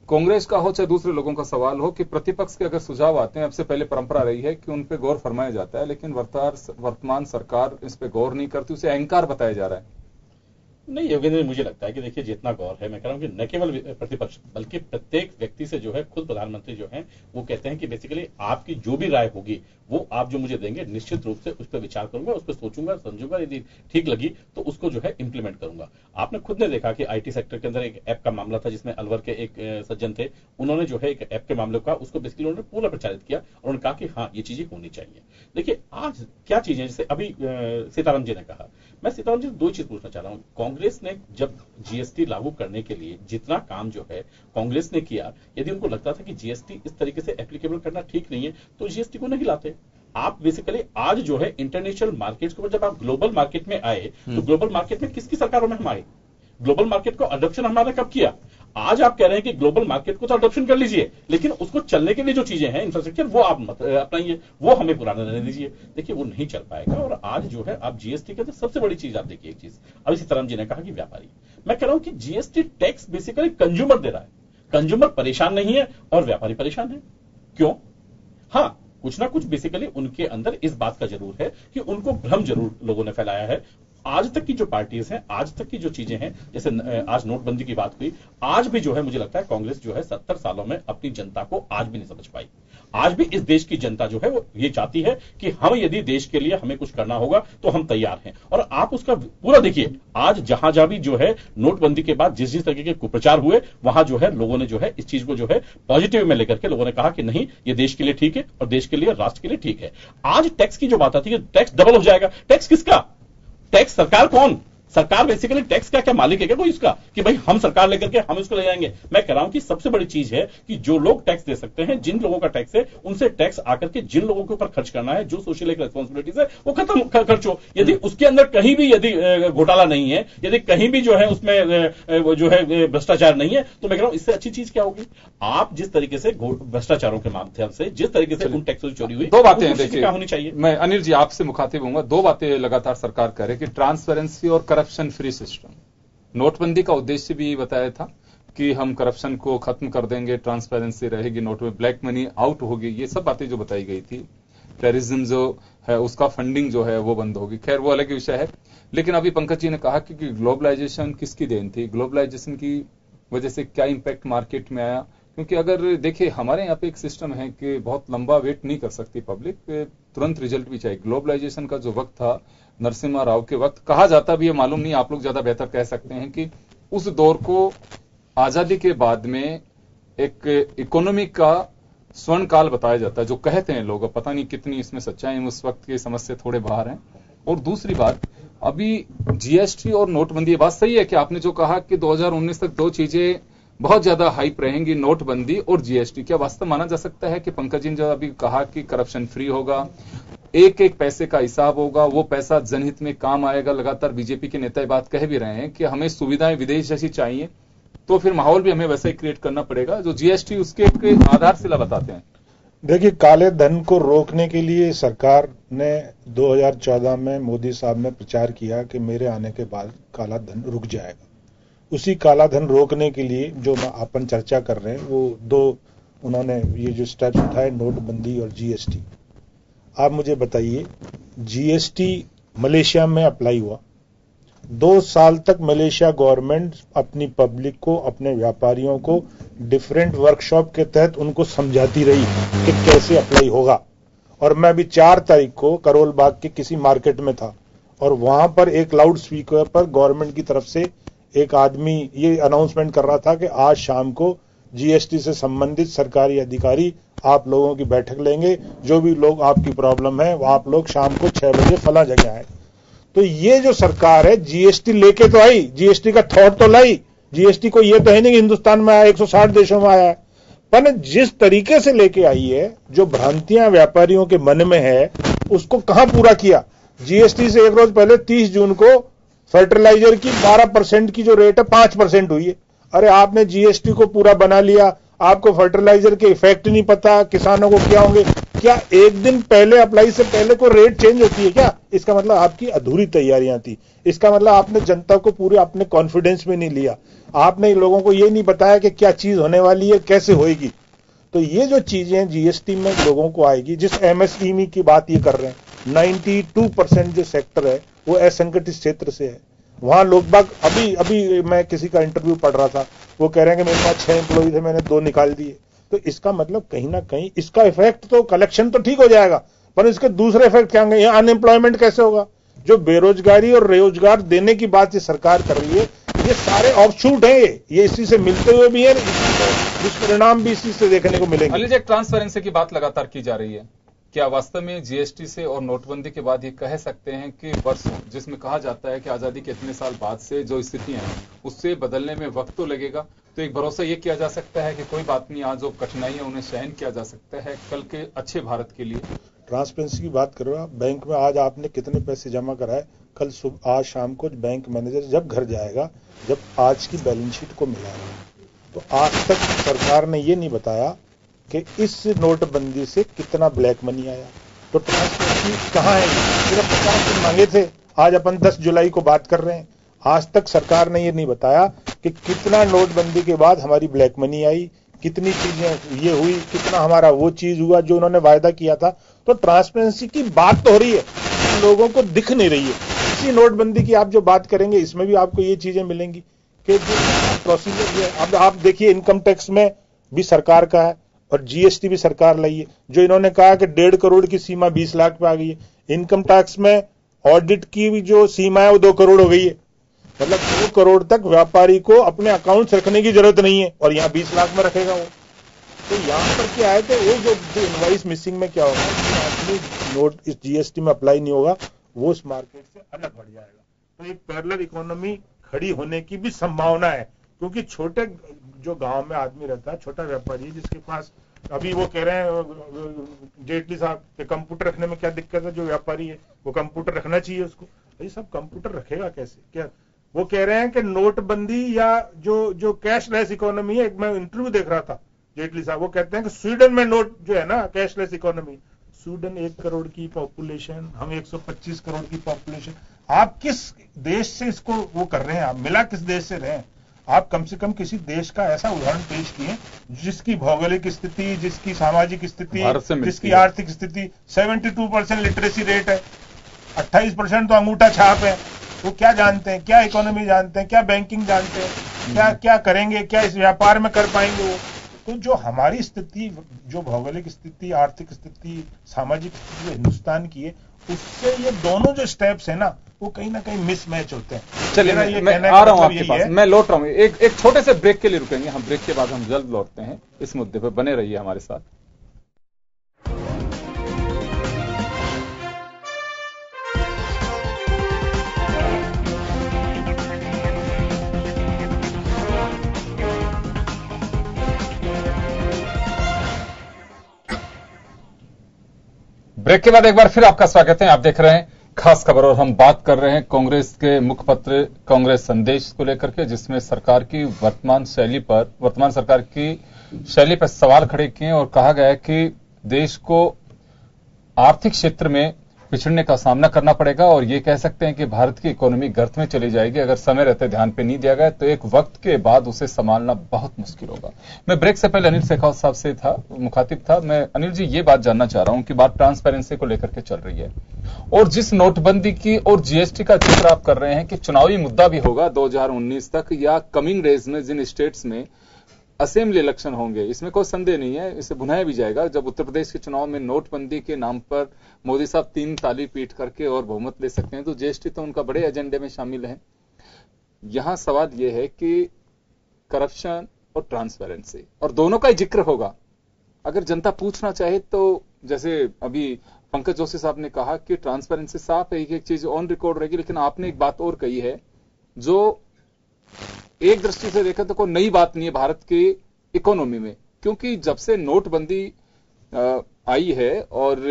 कांग्रेस का हो चाहे दूसरे लोगों का सवाल हो कि प्रतिपक्ष के अगर सुझाव आते हैं, अब से पहले परंपरा रही है कि उन पे गौर फरमाया जाता है, लेकिन वर्तमान सरकार इस पे गौर नहीं करती, उसे अहंकार बताया जा रहा है। नहीं योगेंद्र, मुझे लगता है कि देखिए जितना गौर है, मैं कह रहा हूं कि न केवल प्रतिपक्ष बल्कि प्रत्येक व्यक्ति से जो है खुद प्रधानमंत्री जो है वो कहते हैं कि बेसिकली आपकी जो भी राय होगी वो आप जो मुझे देंगे निश्चित रूप से उस पर विचार करूंगा, उस पर सोचूंगा, समझूंगा, यदि ठीक लगी तो उसको जो है इंप्लीमेंट करूंगा। आपने खुद ने देखा कि आईटी सेक्टर के अंदर एक ऐप का मामला था जिसमें अलवर के एक सज्जन थे, उन्होंने जो है एक ऐप के मामले का उसको बेसिकली उन्होंने पूरा प्रचारित किया और उन्होंने कहा कि हाँ ये चीजें होनी चाहिए। देखिए आज क्या चीजें, जैसे अभी सीताराम जी ने कहा, मैं सीताराम जी से दो चीज पूछना चाह रहा हूं। कांग्रेस ने जब जीएसटी लागू करने के लिए जितना काम जो है कांग्रेस ने किया, यदि उनको लगता था कि जीएसटी इस तरीके से एप्लीकेबल करना ठीक नहीं है तो जीएसटी को नहीं लाते। आप बेसिकली आज जो है इंटरनेशनल मार्केट्स के ऊपर जब आप ग्लोबल मार्केट में आए तो ग्लोबल मार्केट में किसकी सरकारों में हम आए? ग्लोबल मार्केट को अडॉप्शन हमारा कब किया? आज आप कह रहे हैं कि ग्लोबल मार्केट को तो अडॉप्शन कर लीजिए, लेकिन उसको चलने के लिए जो चीजें हैं इंफ्रास्ट्रक्चर वो आप मत अपनाइए, वो हमें पुराना रहने दीजिए। देखिए वो नहीं चल पाएगा। और आज जो है आप जीएसटी के अंदर सबसे बड़ी चीज आप देखिए, एक चीज अभी सीताराम जी ने कहा कि व्यापारी, मैं कह रहा हूं कि जीएसटी टैक्स बेसिकली कंज्यूमर दे रहा है, कंज्यूमर परेशान नहीं है और व्यापारी परेशान है। क्यों? हाँ, कुछ ना कुछ बेसिकली उनके अंदर इस बात का जरूर है कि उनको भ्रम जरूर लोगों ने फैलाया है। आज तक की जो पार्टीज हैं, आज तक की जो चीजें हैं, जैसे आज नोटबंदी की बात हुई, आज भी जो है मुझे लगता है कांग्रेस जो है 70 सालों में अपनी जनता को आज भी नहीं समझ पाई। आज भी इस देश की जनता जो है वो ये चाहती है कि हम यदि देश के लिए हमें कुछ करना होगा तो हम तैयार हैं। और आप उसका पूरा देखिए, आज जहां जहां भी जो है नोटबंदी के बाद जिस जिस तरीके के कुप्रचार हुए, वहां जो है लोगों ने जो है इस चीज को जो है पॉजिटिव में लेकर के लोगों ने कहा कि नहीं ये देश के लिए ठीक है और देश के लिए, राष्ट्र के लिए ठीक है। आज टैक्स की जो बात आती है, टैक्स डबल हो जाएगा। टैक्स किसका? टैक्स सरकार कौन? सरकार बेसिकली टैक्स का क्या मालिक है क्या कोई इसका कि भाई हम सरकार लेकर के हम इसको ले जाएंगे? मैं कह रहा हूं कि सबसे बड़ी चीज है कि जो लोग टैक्स दे सकते हैं, जिन लोगों का टैक्स है, उनसे टैक्स आकर के जिन लोगों के ऊपर खर्च करना है, जो सोशल एक रेस्पॉन्सिबिलिटीज है वो खत्म खर्च हो। यदि उसके अंदर कहीं भी यदि घोटाला नहीं है, यदि कहीं भी जो है उसमें जो है भ्रष्टाचार नहीं है, तो मैं कह रहा हूं इससे अच्छी चीज क्या होगी? आप जिस तरीके से भ्रष्टाचारों के माध्यम से जिस तरीके से उन टैक्सों की चोरी हुई, दो बातें देखिए क्या होनी चाहिए। मैं अनिल जी आपसे मुखातिब हूंगा। दो बातें लगातार सरकार कह रही है कि ट्रांसपेरेंसी और करप्शन फ्री सिस्टम। नोटबंदी का उद्देश्य भी बताया था कि हम करप्शन को खत्म कर देंगे, ट्रांसपेरेंसी रहेगी, नोट में ब्लैक मनी आउट होगी, ये सब बातें जो बताई गई थी। टेररिज्म जो है उसका फंडिंग जो है वो बंद होगी, खैर वो अलग विषय है। लेकिन अभी पंकज जी ने कहा कि ग्लोबलाइजेशन किसकी देन थी, ग्लोबलाइजेशन की वजह से क्या इंपैक्ट मार्केट में आया? क्योंकि अगर देखिए हमारे यहाँ पे एक सिस्टम है कि बहुत लंबा वेट नहीं कर सकती पब्लिक, तुरंत रिजल्ट भी चाहिए। ग्लोबलाइजेशन का जो वक्त था नरसिम्हा राव के वक्त, कहा जाता भी है, मालूम नहीं, आप लोग ज्यादा बेहतर कह सकते हैं, कि उस दौर को आजादी के बाद में एक इकोनॉमी का स्वर्ण काल बताया जाता है, जो कहते हैं लोग। पता नहीं कितनी इसमें सच्चाई है, उस वक्त की समझ से थोड़े बाहर हैं। और दूसरी बात, अभी जीएसटी और नोटबंदी, बात सही है कि आपने जो कहा कि 2019 तक दो चीजें बहुत ज्यादा हाइप रहेंगी, नोटबंदी और जीएसटी। क्या वास्तव माना जा सकता है कि पंकज जी ने जो अभी कहा कि करप्शन फ्री होगा, एक एक पैसे का हिसाब होगा, वो पैसा जनहित में काम आएगा? लगातार बीजेपी के नेता ये बात कह भी रहे हैं कि हमें सुविधाएं विदेश जैसी चाहिए, तो फिर माहौल भी हमें वैसा ही क्रिएट करना पड़ेगा, जो जीएसटी उसके एक आधारशिला बताते हैं। देखिए, काले धन को रोकने के लिए सरकार ने 2014 में मोदी साहब ने प्रचार किया कि मेरे आने के बाद काला धन रुक जाएगा। उसी काला धन रोकने के लिए जो अपन चर्चा कर रहे हैं, वो दो उन्होंने ये जो स्टेप्स उठाए, नोटबंदी और जीएसटी। आप मुझे बताइए, जीएसटी मलेशिया में अप्लाई हुआ, 2 साल तक मलेशिया गवर्नमेंट अपनी पब्लिक को, अपने व्यापारियों को डिफरेंट वर्कशॉप के तहत उनको समझाती रही कि कैसे अप्लाई होगा। और मैं अभी 4 तारीख को करोल बाग के किसी मार्केट में था और वहां पर एक लाउड स्पीकर पर गवर्नमेंट की तरफ से एक आदमी ये अनाउंसमेंट कर रहा था कि आज शाम को जीएसटी से संबंधित सरकारी अधिकारी आप लोगों की बैठक लेंगे, जो भी लोग आपकी प्रॉब्लम है वो आप लोग शाम को 6 बजे फला जगह आए। तो ये जो सरकार है जीएसटी लेके तो आई, जीएसटी का थॉट तो लाई, जीएसटी को ये तो है नहीं कि हिंदुस्तान में आया, 160 देशों में आया है, पर जिस तरीके से लेके आई है, जो भ्रांतियां व्यापारियों के मन में है, उसको कहां पूरा किया। जीएसटी से एक रोज पहले 30 जून को फर्टिलाइजर की 12% की जो रेट है 5% हुई है। अरे आपने जीएसटी को पूरा बना लिया, आपको फर्टिलाइजर के इफेक्ट नहीं पता, किसानों को क्या होंगे? क्या एक दिन पहले अप्लाई से पहले को रेट चेंज होती है क्या? इसका मतलब आपकी अधूरी तैयारियां थी। इसका मतलब आपने जनता को पूरे अपने कॉन्फिडेंस में नहीं लिया, आपने लोगों को ये नहीं बताया कि क्या चीज होने वाली है, कैसे होएगी। तो ये जो चीजें जीएसटी में लोगों को आएगी, जिस एमएसएमई की बात ये कर रहे हैं, 92% जो सेक्टर है वो असंगठित क्षेत्र से है। वहां लोग बाग अभी मैं किसी का इंटरव्यू पढ़ रहा था, वो कह रहे हैं कि मेरे पास 6 एम्प्लॉई थे, मैंने 2 निकाल दिए। तो इसका मतलब कहीं ना कहीं इसका इफेक्ट तो कलेक्शन तो ठीक हो जाएगा, पर इसके दूसरे इफेक्ट क्या होंगे? यहाँ अनएम्प्लॉयमेंट कैसे होगा? जो बेरोजगारी और रोजगार देने की बात ये सरकार कर रही है, ये सारे ऑफशूट हैं, ये इसी से मिलते हुए भी है, दुष्परिणाम भी इसी से देखने को मिलेंगे। अनिल जी, ट्रांसपेरेंसी की बात लगातार की जा रही है, क्या वास्तव में जीएसटी से और नोटबंदी के बाद ये कह सकते हैं कि वर्षों, जिसमें कहा जाता है कि आजादी के इतने साल बाद से जो स्थितियां हैं उससे बदलने में वक्त तो लगेगा, तो एक भरोसा ये किया जा सकता है कि कोई बात नहीं, आज जो कठिनाइयां उन्हें सहन किया जा सकता है कल के अच्छे भारत के लिए? ट्रांसपेरेंसी की बात करो आप, बैंक में आज आपने कितने पैसे जमा कराए, कल सुबह आज शाम को बैंक मैनेजर जब घर जाएगा, जब आज की बैलेंस शीट को मिलाएगा, तो आज तक सरकार ने ये नहीं बताया कि इस नोटबंदी से कितना ब्लैक मनी आया। तो ट्रांसपेरेंसी कहाँ है? सिर्फ 50 दिन मांगे थे, आज अपन 10 जुलाई को बात कर रहे हैं, आज तक सरकार ने ये नहीं बताया कि कितना नोटबंदी के बाद हमारी ब्लैक मनी आई, कितनी चीजें ये हुई, कितना हमारा वो चीज हुआ जो उन्होंने वायदा किया था। तो ट्रांसपेरेंसी की बात तो हो रही है, लोगों को दिख नहीं रही है। इसी नोटबंदी की आप जो बात करेंगे इसमें भी आपको ये चीजें मिलेंगी कि जो प्रोसीजर है, अब आप देखिए इनकम टैक्स में भी सरकार का है और जीएसटी भी सरकार लाई है। जो इन्होंने कहा कि 1.5 करोड़ की सीमा 20 लाख पे आ गई है, इनकम टैक्स में ऑडिट की भी जो सीमा है वो 2 करोड़ हो गई है, मतलब 2 करोड़ तक व्यापारी को अपने अकाउंट्स रखने की जरूरत नहीं है, और यहाँ 20 लाख में रखेगा वो। तो यहाँ पर क्या है कि वो जो इनवॉइस मिसिंग में क्या होगा, आदमी नोट इस जीएसटी में अप्लाई नहीं होगा, वो इस मार्केट से अलग बढ़ जाएगा। तो एक पैरेलल इकोनॉमी खड़ी होने की भी संभावना है, क्योंकि छोटे जो गांव में आदमी रहता है, छोटा व्यापारी जिसके पास, अभी वो कह रहे हैं जेटली साहब के कंप्यूटर रखने में क्या दिक्कत है, जो व्यापारी है वो कंप्यूटर रखना चाहिए उसको, भाई सब कंप्यूटर रखेगा कैसे? क्या वो कह रहे हैं कि नोटबंदी या जो कैशलेस इकोनॉमी है, एक मैं इंटरव्यू देख रहा था जेटली साहब, वो कहते हैं कि स्वीडन में नोट जो है ना कैशलेस इकोनॉमी, स्वीडन 1 करोड़ की पॉपुलेशन, हम 125 करोड़ की पॉपुलेशन, आप किस देश से इसको वो कर रहे हैं? आप मिला किस देश से रहे हैं? आप कम से कम किसी देश का ऐसा उदाहरण पेश किए जिसकी भौगोलिक स्थिति, जिसकी सामाजिक स्थिति, जिसकी आर्थिक स्थिति 72% लिटरेसी रेट है, 28% तो अंगूठा छाप है। वो क्या जानते हैं, क्या इकोनॉमी जानते हैं, क्या बैंकिंग जानते हैं, क्या करेंगे, क्या इस व्यापार में कर पाएंगे वो? तो जो हमारी स्थिति, जो भौगोलिक स्थिति, आर्थिक स्थिति, सामाजिक स्थिति जो हिंदुस्तान की है, उससे ये दोनों जो स्टेप्स है ना, वो कहीं ना कहीं मिसमैच होते हैं। चलिए मैं आ रहा हूं आपके पास, मैं लौट रहा हूं, एक छोटे से ब्रेक के लिए रुकेंगे हम, ब्रेक के बाद हम जल्द लौटते हैं। इस मुद्दे पर बने रहिए हमारे साथ। ब्रेक के बाद एक बार फिर आपका स्वागत है। आप देख रहे हैं खास खबर और हम बात कर रहे हैं कांग्रेस के मुखपत्र कांग्रेस संदेश को लेकर के, जिसमें सरकार की वर्तमान सरकार की शैली पर सवाल खड़े किए और कहा गया है कि देश को आर्थिक क्षेत्र में पिछड़ने का सामना करना पड़ेगा और ये कह सकते हैं कि भारत की इकोनॉमी गर्त में चली जाएगी अगर समय रहते ध्यान पे नहीं दिया गया, तो एक वक्त के बाद उसे संभालना बहुत मुश्किल होगा। मैं ब्रेक से पहले अनिल शेखावत साहब से मुखातिब था। मैं अनिल जी ये बात जानना चाह रहा हूं कि बात ट्रांसपेरेंसी को लेकर के चल रही है और जिस नोटबंदी की और जीएसटी का जिक्र आप कर रहे हैं कि चुनावी मुद्दा भी होगा 2019 तक या कमिंग डेज में जिन स्टेट्स में असेंबली इलेक्शन होंगे, इसमें कोई संदेह नहीं है, इसे भुनाया भी जाएगा। जब उत्तर प्रदेश के चुनाव में नोटबंदी के नाम पर मोदी साहब 3 ताली पीट करके और बहुमत ले सकते हैं, तो जीएसटी तो उनका बड़े एजेंडे में शामिल है। यहां सवाल यह है कि करप्शन और ट्रांसपेरेंसी, और दोनों का ही जिक्र होगा। अगर जनता पूछना चाहे तो, जैसे अभी पंकज जोशी साहब ने कहा कि ट्रांसपेरेंसी साफ है, एक चीज ऑन रिकॉर्ड रहेगी, लेकिन आपने एक बात और कही है जो एक दृष्टि से देखें तो कोई नई बात नहीं है भारत की इकोनॉमी में, क्योंकि जब से नोटबंदी आई है और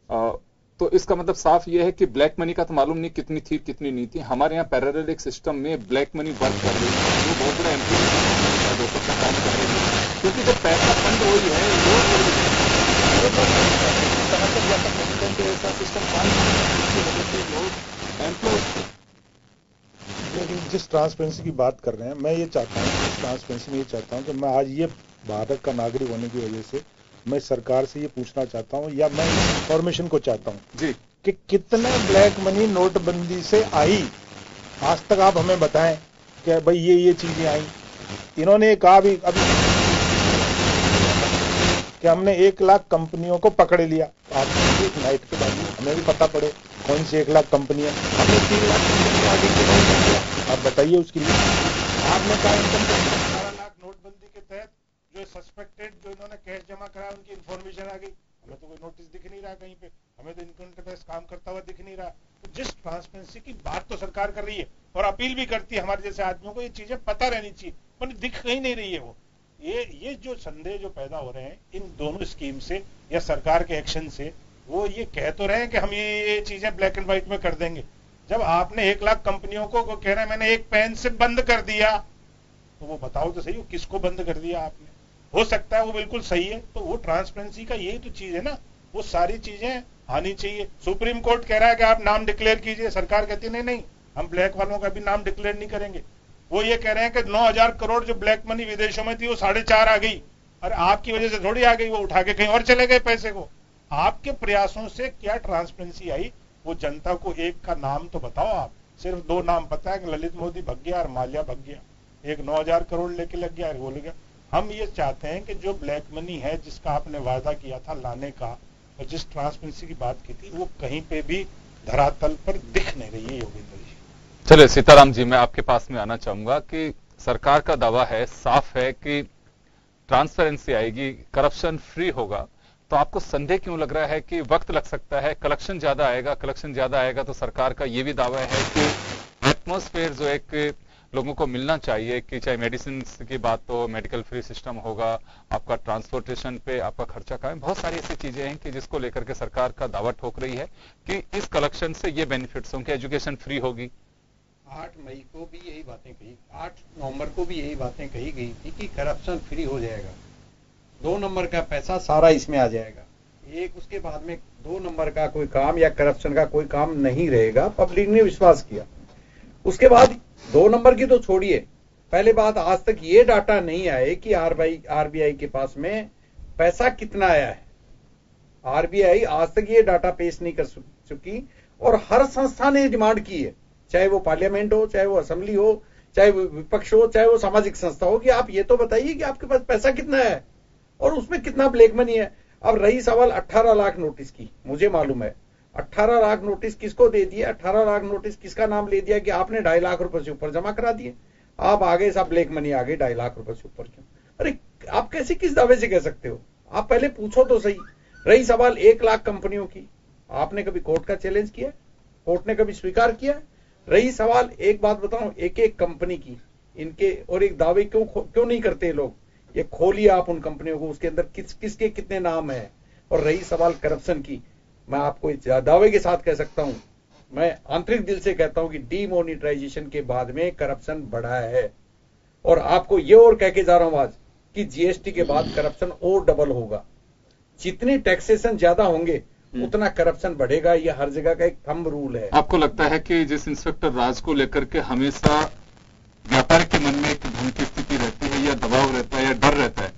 तो इसका मतलब साफ यह है कि ब्लैक मनी का तो मालूम नहीं कितनी थी कितनी नहीं थी। हमारे यहाँ पैरेलल एक सिस्टम में ब्लैक मनी वर्क कर रही है, वो बहुत बड़ा एम्प्लॉय काम कर रही है, क्योंकि जब पैसा फंड वही है लेकिन जिस ट्रांसपेरेंसी की बात कर रहे हैं, मैं ये चाहता हूँ, इस ट्रांसपेरेंसी में ये चाहता हूँ कि मैं आज ये भारत का नागरिक होने की वजह से मैं सरकार से ये पूछना चाहता हूँ, या मैं इंफॉर्मेशन को चाहता हूँ जी कि कितना ब्लैक मनी नोटबंदी से आई आज तक आप हमें बताएं कि भाई ये चीजें आई। इन्होंने कहा भी अभी कि हमने 1 लाख कंपनियों को पकड़ लिया। आप एक नाइट के बाद हमें भी पता पड़े कौन सी 1 लाख कंपनियां, हमने 3 लाख कंपनियां आगे क्यों नहीं कर दिया? आप बताइए उसके लिए। आपने कहा इनकम टैक्स 18 लाख नोटबंदी के तहत जो सस्पेक्टेड जो इन्होंने कैश जमा कराया उनकी इन्फॉर्मेशन आ गई। हमें तो कोई नोटिस दिख नहीं रहा कहीं पे, हमें तो इनकम टैक्स काम करता हुआ दिख नहीं रहा। तो जिस ट्रांसपेरेंसी की बात तो सरकार कर रही है और अपील भी करती है हमारे जैसे आदमियों को, ये चीजें पता रहनी चाहिए, पर दिख कहीं नहीं रही है वो। ये जो संदेह जो पैदा हो रहे हैं इन दोनों स्कीम से या सरकार के एक्शन से, वो ये कह तो रहे हैं कि हम ये चीजें ब्लैक एंड व्हाइट में कर देंगे। जब आपने 1 लाख कंपनियों को कह रहे हैं मैंने एक पेन से बंद कर दिया, तो वो बताओ तो सही वो किसको बंद कर दिया आपने। हो सकता है वो बिल्कुल सही है, तो वो ट्रांसपेरेंसी का यही तो चीज है ना, वो सारी चीजें आनी चाहिए। सुप्रीम कोर्ट कह रहा है कि आप नाम डिक्लेयर कीजिए, सरकार कहती है नहीं हम ब्लैक वालों का भी नाम डिक्लेयर नहीं करेंगे। वो ये कह रहे हैं कि 9,000 करोड़ जो ब्लैक मनी विदेशों में थी वो 4.5 आ गई, और आपकी वजह से थोड़ी आ गई, वो उठा के कहीं और चले गए पैसे को। आपके प्रयासों से क्या ट्रांसपेरेंसी आई? वो जनता को एक का नाम तो बताओ। आप सिर्फ 2 नाम पता है कि ललित मोदी भग गया और माल्या भग गया, एक 9,000 करोड़ लेके लग गया और वो लग गया। हम ये चाहते हैं कि जो ब्लैक मनी है जिसका आपने वादा किया था लाने का और जिस ट्रांसपेरेंसी की बात की थी, वो कहीं पे भी धरातल पर दिख नहीं रही है। योगेंद्र जी, चलिए सीताराम जी, मैं आपके पास में आना चाहूंगा कि सरकार का दावा है, साफ है कि ट्रांसपेरेंसी आएगी, करप्शन फ्री होगा, तो आपको संदेह क्यों लग रहा है कि वक्त लग सकता है, कलेक्शन ज्यादा आएगा? कलेक्शन ज्यादा आएगा तो सरकार का यह भी दावा है कि एटमॉस्फेयर जो एक लोगों को मिलना चाहिए कि चाहे मेडिसिन की बात हो, मेडिकल फ्री सिस्टम होगा, आपका ट्रांसपोर्टेशन पे आपका खर्चा कम है, बहुत सारी ऐसी चीजें हैं कि जिसको लेकर के सरकार का दावा ठोक रही है कि इस कलेक्शन से ये बेनिफिट्स होंगे, एजुकेशन फ्री होगी। 8 मई को भी यही बातें कही, 8 नवंबर को भी यही बातें कही गई थी कि करप्शन फ्री हो जाएगा, 2 नंबर का पैसा सारा इसमें आ जाएगा। एक उसके बाद में 2 नंबर का कोई काम या करप्शन का कोई काम नहीं रहेगा, पब्लिक ने विश्वास किया। उसके बाद 2 नंबर की तो छोड़िए, पहले बात आज तक ये डाटा नहीं आए कि आरबीआई के पास में पैसा कितना आया है। आरबीआई आज तक ये डाटा पेश नहीं कर चुकी और हर संस्था ने डिमांड की है, चाहे वो पार्लियामेंट हो, चाहे वो असेंबली हो, चाहे वो विपक्ष हो, चाहे वो सामाजिक संस्था हो, कि आप ये तो बताइए कि आपके पास पैसा कितना है और उसमें कितना ब्लैक मनी है। अब रही सवाल 18 लाख नोटिस की, मुझे मालूम है 18 लाख नोटिस किसको दे दिए, 18 लाख नोटिस किसका नाम ले दिया कि आपने 2.5 लाख रुपए से ऊपर जमा करा दिए, आप आगे सब ब्लैक मनी आ गई 2.5 लाख रुपए से ऊपर क्यों? अरे आप कैसे किस दावे से कह सकते हो? आप पहले पूछो तो सही। रही सवाल 1 लाख कंपनियों की, आपने कभी कोर्ट का चैलेंज किया? कोर्ट ने कभी स्वीकार किया? रही सवाल, एक बात बताऊं, एक कंपनी की इनके और एक दावे क्यों नहीं करते लोग? ये खोलिए आप उन कंपनियों को, उसके अंदर किसके कितने नाम है। और रही सवाल करप्शन की, मैं आपको दावे के साथ कह सकता हूं, मैं आंतरिक दिल से कहता हूं कि डीमोनेटाइजेशन के बाद में करप्शन बढ़ा है। और आपको ये और कह के जा रहा हूं आज कि जीएसटी के बाद करप्शन और डबल होगा। जितने टैक्सेशन ज्यादा होंगे उतना करप्शन बढ़ेगा, ये हर जगह का एक थंब रूल है। आपको लगता है कि जिस इंस्पेक्टर राज को लेकर के हमेशा व्यापारी के मन में एक भ्रम की स्थिति रहती है या दबाव रहता है या डर रहता है,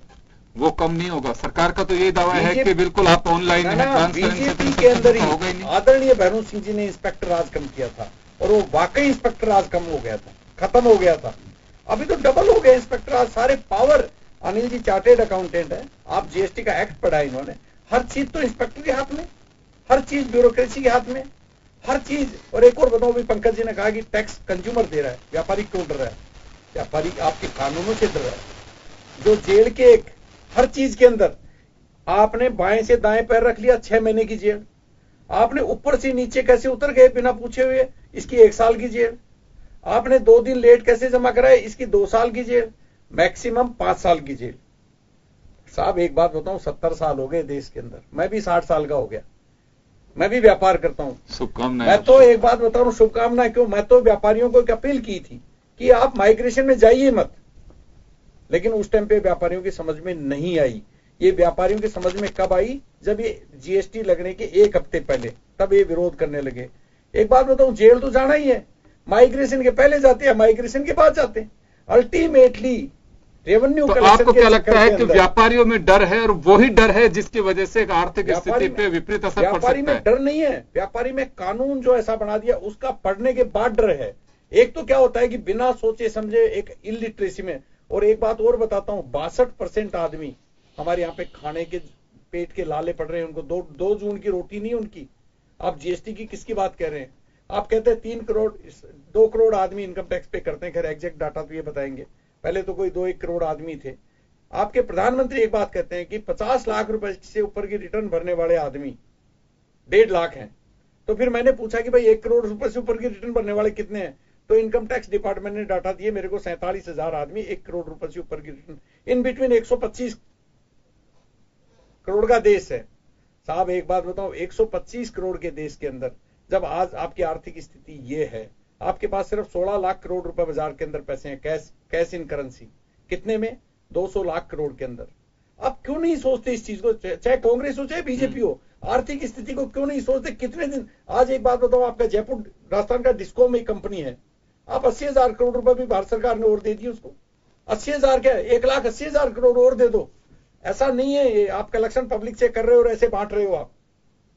वो कम नहीं होगा? सरकार का तो यही दावा है कि बिल्कुल आप ऑनलाइन बीजेपी के अंदर ही आदरणीय भैरू सिंह जी ने इंस्पेक्टर राज कम किया था और वो वाकई इंस्पेक्टर राज कम हो गया था, खत्म हो गया था। अभी तो डबल हो गया इंस्पेक्टर राज, सारे power. Anil ji chartered accountant है, आप जीएसटी का एक्ट पढ़ा इन्होंने, हर चीज तो इंस्पेक्टर के हाथ में, हर चीज ब्यूरोक्रेसी के हाथ में, हर चीज। और एक और बताओ, भी पंकज जी ने कहा कि टैक्स कंज्यूमर दे रहा है, व्यापारी क्यों डर रहा है? व्यापारी आपके कानूनों से डर रहा है। जो जेल के एक हर चीज के अंदर आपने बाएं से दाएं पैर रख लिया, 6 महीने की जेल। आपने ऊपर से नीचे कैसे उतर गए बिना पूछे हुए, इसकी 1 साल की जेल। आपने 2 दिन लेट कैसे जमा कराए, इसकी 2 साल की जेल, मैक्सिमम 5 साल की जेल। साहब एक बात बताऊं, 70 साल हो गए देश के अंदर, मैं भी 60 साल का हो गया, मैं भी व्यापार करता हूं। शुभकामनाएं। मैं तो एक बात बता रहा हूं, शुभकामनाएं क्यों, मैं तो व्यापारियों को एक अपील की थी कि आप माइग्रेशन में जाइए मत, लेकिन उस टाइम पे व्यापारियों की समझ में नहीं आई। ये व्यापारियों की समझ में कब आई? जब ये जीएसटी लगने के 1 हफ्ते पहले, तब ये विरोध करने लगे। एक बात बताऊं, जेल तो जाना ही है, माइग्रेशन के पहले जाते हैं, माइग्रेशन के बाद जाते हैं। अल्टीमेटली रेवेन्यू तो आपको क्या लगता है कि व्यापारियों में डर है और वही डर है जिसकी वजह से आर्थिक स्थिति पे विपरीत असर पड़ सकता है? व्यापारी में डर नहीं है, व्यापारी में कानून जो ऐसा बना दिया उसका पढ़ने के बाद डर है एक तो क्या होता है कि बिना सोचे समझे एक इलिटरेसी में, और एक बात और बताता हूं, 62% आदमी हमारे यहाँ पे खाने के पेट के लाले पड़ रहे हैं, उनको 2 जून की रोटी नहीं उनकी। आप जीएसटी की किसकी बात कह रहे हैं? आप कहते हैं 2 करोड़ आदमी इनकम टैक्स पे करते हैं, खैर एग्जैक्ट डाटा तो ये बताएंगे, पहले तो कोई 2-1 करोड़ आदमी थे। आपके प्रधानमंत्री एक बात कहते हैं कि 50 लाख रुपए से ऊपर की रिटर्न भरने वाले आदमी 1.5 लाख हैं। तो फिर मैंने पूछा कि भाई 1 करोड़ रुपए से ऊपर की रिटर्न भरने वाले कितने हैं? तो इनकम टैक्स डिपार्टमेंट ने डाटा दिए मेरे को, 47,000 आदमी 1 करोड़ रुपए से ऊपर की रिटर्न, इन बिटवीन 125 करोड़ का देश है। साहब एक बात बताओ, 125 करोड़ के देश के अंदर जब आज आपकी आर्थिक स्थिति ये है, आपके पास सिर्फ 16 लाख करोड़ रुपए बाजार के अंदर पैसे हैं, कैश इन करेंसी, कितने में? 200 लाख करोड़ के अंदर। आप क्यों नहीं सोचते इस चीज को, चाहे कांग्रेस हो चाहे बीजेपी हो, आर्थिक स्थिति को क्यों नहीं सोचते? कितने दिन, आज एक बात बताओ, आपका जयपुर राजस्थान का डिस्कॉम एक कंपनी है, आप 80,000 करोड़ रुपए भी भारत सरकार ने और दे दिए उसको। 80,000 क्या है, 1,80,000 करोड़ और दे दो। ऐसा नहीं है ये आप कलेक्शन पब्लिक से कर रहे हो और ऐसे बांट रहे हो। आप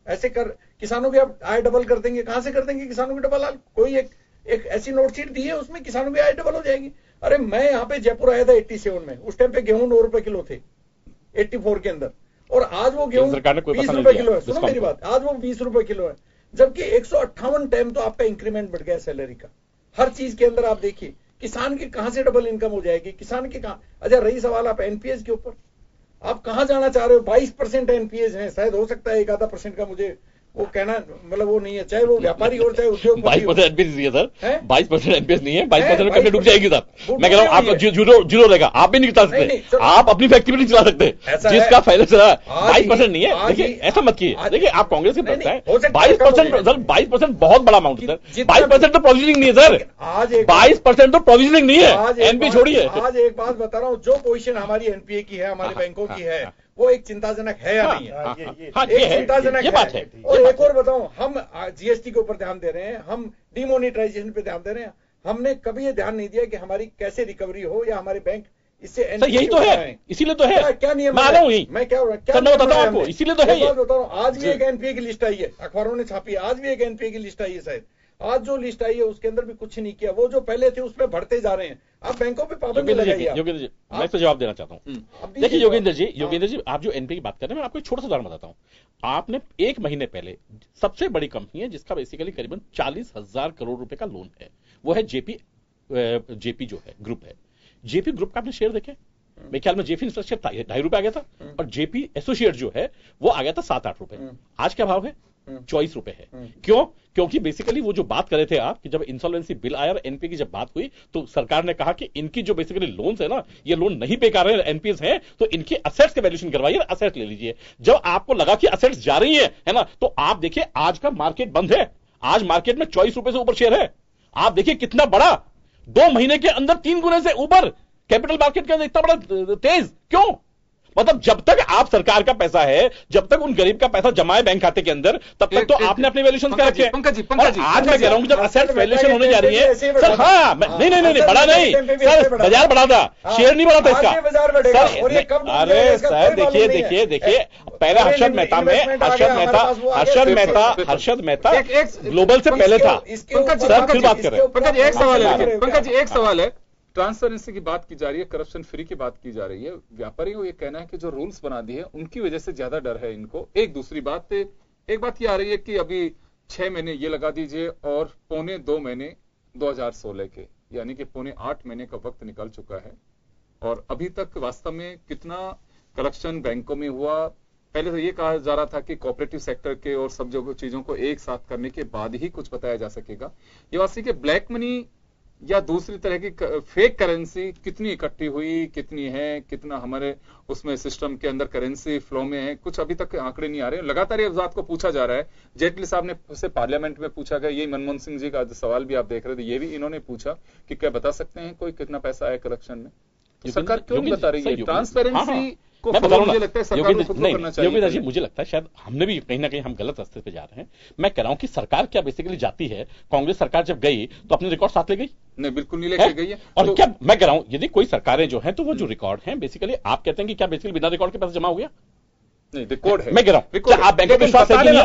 ऐसे कर किसानों की आप आय डबल कर देंगे, कहां से कर देंगे किसानों की डबल? कोई एक ऐसी नोटशीट दी है उसमें किसानों की आय डबल हो जाएगी। अरे मैं यहाँ पे जयपुर आया था 87 में, उस टाइम पे गेहूं 9 रुपए किलो थे 84 के अंदर, और आज वो गेहूं 20 रुपए किलो है। सुनो मेरी बात, आज वो 20 रुपए किलो है, जबकि 158 टाइम तो आपका इंक्रीमेंट बढ़ गया सैलरी का। हर चीज के अंदर आप देखिए, किसान की कहां से डबल इनकम हो जाएगी? किसान की कहां? अच्छा रही सवाल आप एनपीएस के ऊपर, आप कहां जाना चाह रहे हो? 22% एनपीएस है, शायद हो सकता है 1-आधा% का, मुझे वो कहना मतलब वो नहीं है, चाहे वो व्यापारी हो चाहे उद्योग। 22% एनपीएस नहीं है सर, 22% एनपीएस नहीं है, 22% कैसे डूब जाएगी सर? मैं कह रहा हूँ आप जीरो रहेगा, आप भी नहीं चला सकते, आप अपनी फैक्ट्री नहीं चला सकते, जिसका फायदा चला 22% नहीं है। देखिए ऐसा मत कीजिए, देखिए आप कांग्रेस के प्रवक्ता है, 22% सर, 22% बहुत बड़ा अमाउंट है सर, 22% तो प्रोविजनिंग नहीं है सर, आज 22% तो प्रोविजनिंग नहीं है, एनपी छोड़िए। आज एक बात बता रहा हूँ, जो पोजीशन हमारी एनपीए की है, हमारे बैंकों की है, वो एक चिंताजनक है या नहीं है? एक चिंताजनक है। और एक और बताऊं, हम जीएसटी के ऊपर ध्यान दे रहे हैं, हम डिमोनेटाइजेशन पे ध्यान दे रहे हैं, हमने कभी ये ध्यान नहीं दिया कि हमारी कैसे रिकवरी हो या हमारे बैंक इससे। यही तो है, इसीलिए तो है, क्या नियम मैं आ रहा हूँ, मैं क्या बताता हूँ आपको, इसीलिए तो है। बता रहा हूँ, आज भी एक एनपीए की लिस्ट आई है, अखबारों ने छापी है, आज भी एक एनपीए की लिस्ट आई है, शायद आज जो लिस्ट आई है उसके अंदर भी कुछ नहीं किया, वो जो पहले थे उसमें बढ़ते जा रहे हैं। आप बैंकों पे पाबंदी लगाइए। योगेंद्र जी मैं तो जवाब देना चाहता हूँ। देखिए योगेंद्र जी आप जो एनपीए की बात कर रहे हैं, मैं आपको एक छोटा सा उदाहरण बताता हूँ। आपने 1 महीने पहले सबसे बड़ी कंपनी है जिसका बेसिकली करीबन 40,000 करोड़ रुपए का लोन है, वो है जेपी जो है ग्रुप है। जेपी ग्रुप का आपने शेयर देखे? मेरे ख्याल में जेपी इंफ्रास्ट्रक्चर 2.5 रुपए आ गया था, और जेपी एसोसिएट जो है वो आ गया था 7-8 रुपए। आज क्या भाव है? 24 रुपए है। क्यों? क्योंकि बेसिकली वो जो बात कर रहे थे आप कि जब इंसॉल्वेंसी बिल आया और एनपीए की जब बात हुई तो सरकार ने कहा कि इनकी जो बेसिकली लोन्स है ना, ये लोन नहीं पे कर रहे हैं, एनपीएस है, तो इनके असेट्स का वैल्यूएशन करवाइए, असेट्स ले लीजिए। जब आपको लगा कि असेट्स जा रही है ना, तो आप देखिए आज का मार्केट बंद है, आज मार्केट में 24 रुपए से ऊपर शेयर है। आप देखिए कितना बड़ा, 2 महीने के अंदर 3 गुने से ऊपर कैपिटल मार्केट के अंदर इतना बड़ा तेज। क्यों? मतलब जब तक आप सरकार का पैसा है, जब तक उन गरीब का पैसा जमा है बैंक खाते के अंदर, तब तक तो आपने अपने वैल्यूएशन क्या रखे। आज मैं कह रहा हूं जब असेट्स वैल्यूएशन होने जा रही है सर, हाँ नहीं बड़ा नहीं सर, बाजार बढ़ा था, शेयर नहीं बढ़ा था इसका सर। अरे सर देखिए पहले हर्षद मेहता ग्लोबल से पहले था सर, फिर बात करें। पंकज एक सवाल है, ट्रांसपेरेंसी की बात की जा रही है, करप्शन फ्री की बात की जा रही है, व्यापारियों को ये कहना है कि जो रूल्स बना दिए हैं उनकी वजह से ज्यादा डर है इनको। एक दूसरी बात, एक बात ये आ रही है कि अभी 6 महीने ये लगा दीजिए और 2.25 महीने 2016 के, यानी कि 8.25 महीने का वक्त निकल चुका है, और अभी तक वास्तव में कितना कलेक्शन बैंकों में हुआ? पहले तो ये कहा जा रहा था कि कोऑपरेटिव सेक्टर के और सब जो चीजों को एक साथ करने के बाद ही कुछ बताया जा सकेगा। ये वास्तव में ब्लैक मनी या दूसरी तरह की फेक करेंसी कितनी इकट्ठी हुई, कितनी है, कितना हमारे उसमें सिस्टम के अंदर करेंसी फ्लो में है, कुछ अभी तक आंकड़े नहीं आ रहे हैं। लगातार ये बात को पूछा जा रहा है, जेटली साहब ने से पार्लियामेंट में पूछा गया, यही मनमोहन सिंह जी का सवाल भी आप देख रहे थे, ये भी इन्होंने पूछा कि क्या बता सकते हैं कोई कितना पैसा आया कलेक्शन में? तो सरकार क्यों बता रही है? ट्रांसपेरेंसी मैं बता रहा हूं योगेंद्र जी, मुझे लगता है शायद हमने भी कहीं ना कहीं हम गलत रास्ते पे जा रहे हैं। मैं कह रहा हूं कि सरकार क्या बेसिकली जाती है, कांग्रेस सरकार जब गई तो अपने रिकॉर्ड साथ ले गई? नहीं, बिल्कुल नहीं लेके गई है। और तो, क्या मैं कह रहा हूं यदि कोई सरकारें जो हैं तो वो जो रिकॉर्ड हैं बेसिकली आप कहते हैं कि क्या बेसिकली बिना रिकॉर्ड के पैसा जमा हो गया? नहीं, रिकॉर्ड है। मैं कह रहा हूं आप बैंक का विश्वास है कि नहीं?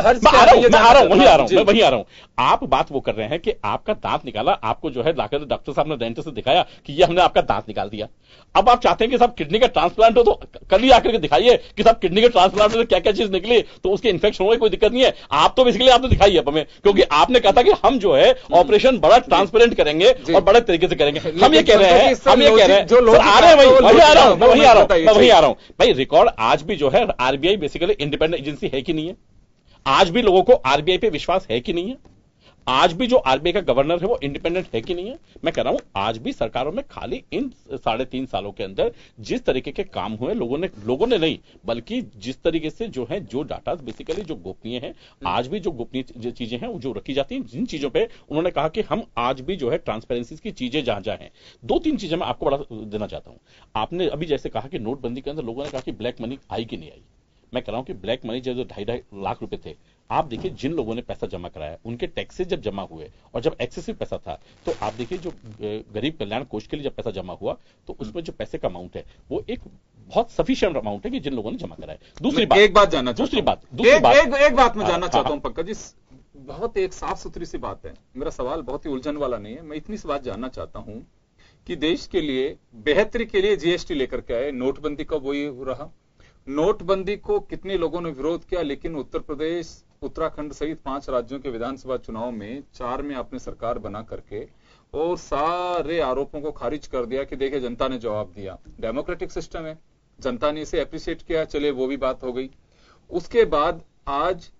मैं आ रहा हूं। आप बात वो कर रहे हैं कि आपका दांत निकाला, आपको जो है लाकर डॉक्टर साहब ने डेंटिस्ट से दिखाया कि ये हमने आपका दांत निकाल दिया। अब आप चाहते हैं कि साहब किडनी का ट्रांसप्लांट हो तो कल ही आकर के दिखाइए कि साहब किडनी के ट्रांसप्लांट में क्या क्या चीज निकली, तो उसके इन्फेक्शन हो, कोई दिक्कत नहीं है। आप तो बेसिकली आपने दिखाई है हमें, क्योंकि आपने कहा था कि हम जो है ऑपरेशन बड़ा ट्रांसपेरेंट करेंगे और बड़े तरीके से करेंगे। हम ये कह रहे हैं जो लोग आ रहे हैं वही आ रहा हूं भाई। रिकॉर्ड आज भी जो है आरबीआई बेसिकली इंडिपेंडेंट एजेंसी है कि नहीं है? आज भी लोगों को आरबीआई पे विश्वास है कि नहीं है? आज भी जो आरबीआई का गवर्नर है वो इंडिपेंडेंट है कि नहीं है? मैं कह रहा हूं आज भी सरकारों में खाली इन 3.5 सालों के अंदर जिस तरीके के काम हुए लोगों ने नहीं, बल्कि जिस तरीके से जो है जो डाटा बेसिकली जो गोपनीय है, आज भी जो गोपनीय चीजें हैं जो रखी जाती हैं, जिन चीजों पे उन्होंने कहा कि हम आज भी जो है ट्रांसपेरेंसी की चीजें जहां जहां हैं। 2-3 चीजें मैं आपको बड़ा देना चाहता हूं। आपने अभी जैसे कहा कि नोटबंदी के अंदर लोगों ने कहा कि ब्लैक मनी आई कि नहीं आई। मैं कह रहा हूं कि ब्लैक मनी जो 2.5 लाख रुपए थे, आप देखिए जिन लोगों ने पैसा जमा कराया उनके टैक्सेस जब जमा हुए और जब एक्सेसिव पैसा था, तो आप देखिए जो गरीब कल्याण कोष के लिए जब पैसा जमा हुआ तो उसमें जो पैसे का अमाउंट है वो एक बहुत सफिशिएंट अमाउंट है कि जिन लोगों ने जमा कराया। दूसरी बात मैं जानना चाहता हूं पंकज जी, बहुत एक साफ सुथरी सी बात है, मेरा सवाल बहुत ही उलझन वाला नहीं है। मैं इतनी सी बात जानना चाहता हूं कि देश के लिए बेहतरी के लिए जीएसटी लेकर के आए, नोटबंदी का वही रहा। नोटबंदी को कितने लोगों ने विरोध किया, लेकिन उत्तर प्रदेश, उत्तराखंड सहित 5 राज्यों के विधानसभा चुनाव में 4 में आपने सरकार बना करके और सारे आरोपों को खारिज कर दिया कि देखिए जनता ने जवाब दिया। डेमोक्रेटिक सिस्टम है, जनता ने इसे अप्रिशिएट किया, चले वो भी बात हो गई। उसके बाद आज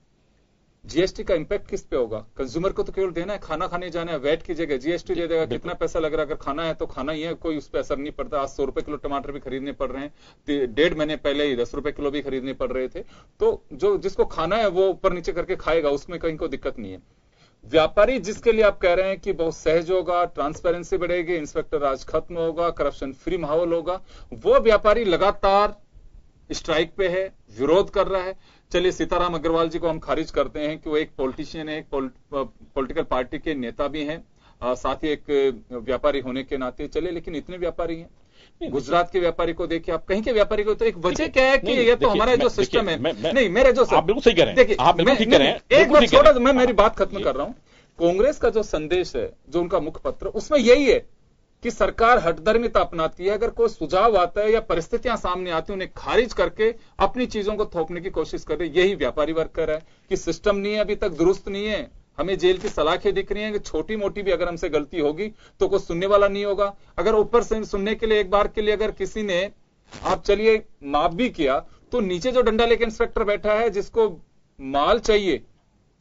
जीएसटी का इंपैक्ट किस पे होगा? कंज्यूमर को तो केवल देना है, खाना खाने जाना है, वैट की जगह जीएसटी दे देगा, कितना पैसा लग रहा है, अगर खाना है तो खाना ही है, कोई उस पर असर नहीं पड़ता। आज 100 रुपए किलो टमाटर भी खरीदने पड़ रहे हैं, 1.5 महीने पहले ही 10 रुपए किलो भी खरीदने पड़ रहे थे। तो जो जिसको खाना है वो ऊपर नीचे करके खाएगा, उसमें कहीं को दिक्कत नहीं है। व्यापारी जिसके लिए आप कह रहे हैं कि बहुत सहज होगा, ट्रांसपेरेंसी बढ़ेगी, इंस्पेक्टर राज खत्म होगा, करप्शन फ्री माहौल होगा, वो व्यापारी लगातार स्ट्राइक पे है, विरोध कर रहा है। चलिए सीताराम अग्रवाल जी को हम खारिज करते हैं कि वो एक पॉलिटिशियन है, एक पॉलिटिकल पार्टी के नेता भी हैं, साथ ही एक व्यापारी होने के नाते। चले, लेकिन इतने व्यापारी हैं, गुजरात के व्यापारी को देखिए आप, कहीं के व्यापारी को, तो एक वजह क्या है कि ये तो हमारा जो सिस्टम है, नहीं मेरे जो आप बिल्कुल सही कह रहे हैं, देखिए एक बार छोटा, मैं मेरी बात खत्म कर रहा हूं। कांग्रेस का जो संदेश है, जो उनका मुखपत्र, उसमें यही है कि सरकार हठधर्मिता अपनाती है। अगर कोई सुझाव आता है या परिस्थितियां सामने आती है, उन्हें खारिज करके अपनी चीजों को थोपने की कोशिश कर रही है। यही व्यापारी वर्ग कर रहा है कि सिस्टम नहीं है, अभी तक दुरुस्त नहीं है, हमें जेल की सलाखें दिख रही हैं कि छोटी मोटी भी अगर हमसे गलती होगी तो कोई सुनने वाला नहीं होगा। अगर ऊपर से सुनने के लिए एक बार के लिए अगर किसी ने आप चलिए माफ भी किया, तो नीचे जो डंडा लेके इंस्पेक्टर बैठा है, जिसको माल चाहिए,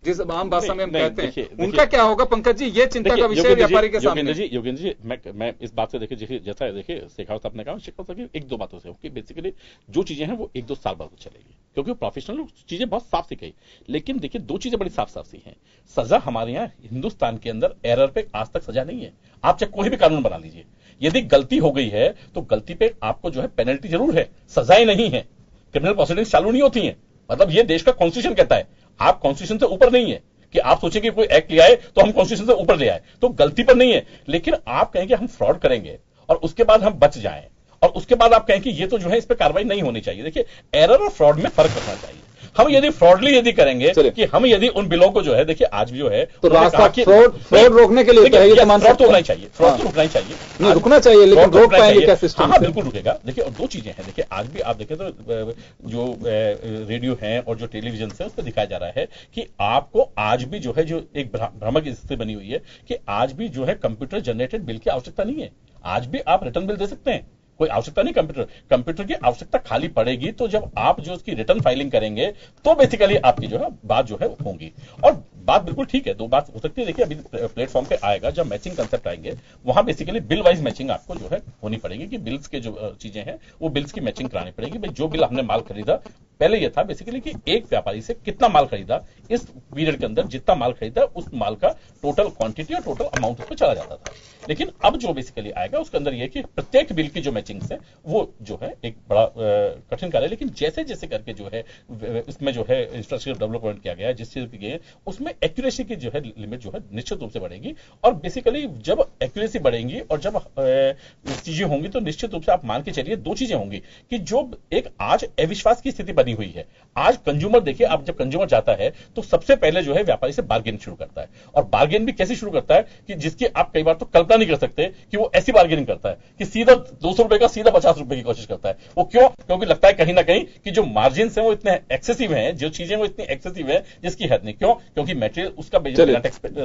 जिस आम भाषा में हम कहते हैं, उनका क्या होगा पंकज जी? ये चिंता का विषय व्यापारी के सामने। योगेंद्र जी, मैं इस बात से देखिए, जैसा देखिए शेखावत साहब ने कहा, शेखावत साहब की 1-2 बातों से कि बेसिकली जो चीजें हैं वो 1-2 साल बाद चलेगी, क्योंकि प्रोफेशनल चीजें बहुत साफ सी कही। लेकिन देखिए 2 चीजें बड़ी साफ सी हैं। सजा हमारे यहाँ हिंदुस्तान के अंदर एरर पे आज तक सजा नहीं है। आप चाहे कोई भी कानून बना लीजिए, यदि गलती हो गई है तो गलती पे आपको जो है पेनल्टी जरूर है, सजाएं नहीं है, क्रिमिनल प्रोसीडिंग्स चालू नहीं होती है। मतलब ये देश का कॉन्स्टिट्यूशन कहता है, आप कॉन्स्टिट्यूशन से ऊपर नहीं है कि आप सोचें कि कोई एक्ट ले आए तो हम कॉन्स्टिट्यूशन से ऊपर ले आए, तो गलती पर नहीं है। लेकिन आप कहेंगे हम फ्रॉड करेंगे और उसके बाद हम बच जाएं, और उसके बाद आप कहें कि ये तो जो है इस पर कार्रवाई नहीं होनी चाहिए। देखिए एरर और फ्रॉड में फर्क रखना चाहिए। हम यदि फ्रॉडली यदि करेंगे कि हम यदि उन बिलों को जो है, देखिए आज भी जो है तो रास्ता फ्रॉड रोकने के लिए फ्रॉड तो होना ही चाहिए, फ्रॉड तो रुकना ही चाहिए, नहीं रुकना चाहिए, लेकिन रोक पाएंगे क्या सिस्टम? हाँ बिल्कुल रुकेगा। देखिए और 2 चीजें हैं, देखिए आज भी आप देखें तो जो रेडियो है और जो टेलीविजन से उस पर दिखाया जा रहा है कि आपको आज भी जो है जो एक भ्रामक स्थिति बनी हुई है कि आज भी जो है कंप्यूटर जनरेटेड बिल की आवश्यकता नहीं है। आज भी आप रिटर्न बिल दे सकते हैं, कोई आवश्यकता नहीं कंप्यूटर की आवश्यकता खाली पड़ेगी तो जब आप जो उसकी रिटर्न फाइलिंग करेंगे तो बेसिकली आपकी जो है बात जो है होगी। और बात बिल्कुल ठीक है, 2 बात हो सकती है। देखिए अभी प्लेटफॉर्म पे आएगा जब मैचिंग कंसेप्ट आएंगे, वहां बेसिकली बिल वाइज मैचिंग आपको जो है होनी पड़ेगी कि बिल्स के जो चीजें हैं वो बिल्स की मैचिंग करानी पड़ेगी। भाई जो बिल हमने माल खरीदा, पहले यह था बेसिकली कि एक व्यापारी से कितना माल खरीदा, इस पीरियड के अंदर जितना माल खरीदा उस माल का टोटल क्वांटिटी और टोटल अमाउंट उस पर चला जाता था। लेकिन अब जो बेसिकली आएगा उसके अंदर यह कि प्रत्येक बिल की जो मैचिंग है वो जो है एक बड़ा कठिन कार्य है। लेकिन जैसे जैसे करके जो है इसमें जो है इंफ्रास्ट्रक्चर डेवलपमेंट किया गया है, जिस चीज की उसमें एक्यूरेसी की जो है लिमिट जो है निश्चित रूप से बढ़ेगी। और बेसिकली जब एक्यूरेसी बढ़ेगी और जब चीजें होंगी तो निश्चित रूप से आप मान के चलिए 2 चीजें होंगी कि जो एक आज अविश्वास की स्थिति बनी बनी हुई है। आज कंज्यूमर देखिए, अब जब कंज्यूमर जाता है तो सबसे पहले जो है व्यापारी से बार्गेन शुरू करता है, और बार्गेन भी कैसे शुरू करता है कि जिसकी आप कई बार तो कल्पना नहीं कर सकते कि वो ऐसी बार्गेनिंग करता है कि सीधा 200 रुपए का सीधा 50 रुपए की कोशिश करता है। वो क्यों? क्योंकि लगता है कहीं ना कहीं कि जो मार्जिन है वो इतने एक्सेसिव हैं, जो चीजें वो इतनी एक्सेसिव है जिसकी हद नहीं। क्यों? क्योंकि मेटेरियल उसका